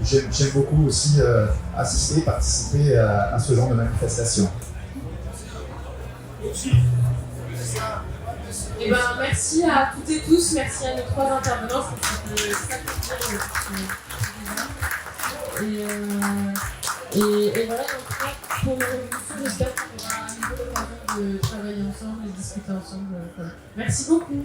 j'aime beaucoup aussi participer à ce genre de manifestation. Eh ben, merci à toutes et tous, merci à nos 3 intervenants. Et voilà, donc pour le révolution, j'espère qu'on aura à nouveau l'occasion de travailler ensemble et de discuter ensemble. Voilà. Merci beaucoup.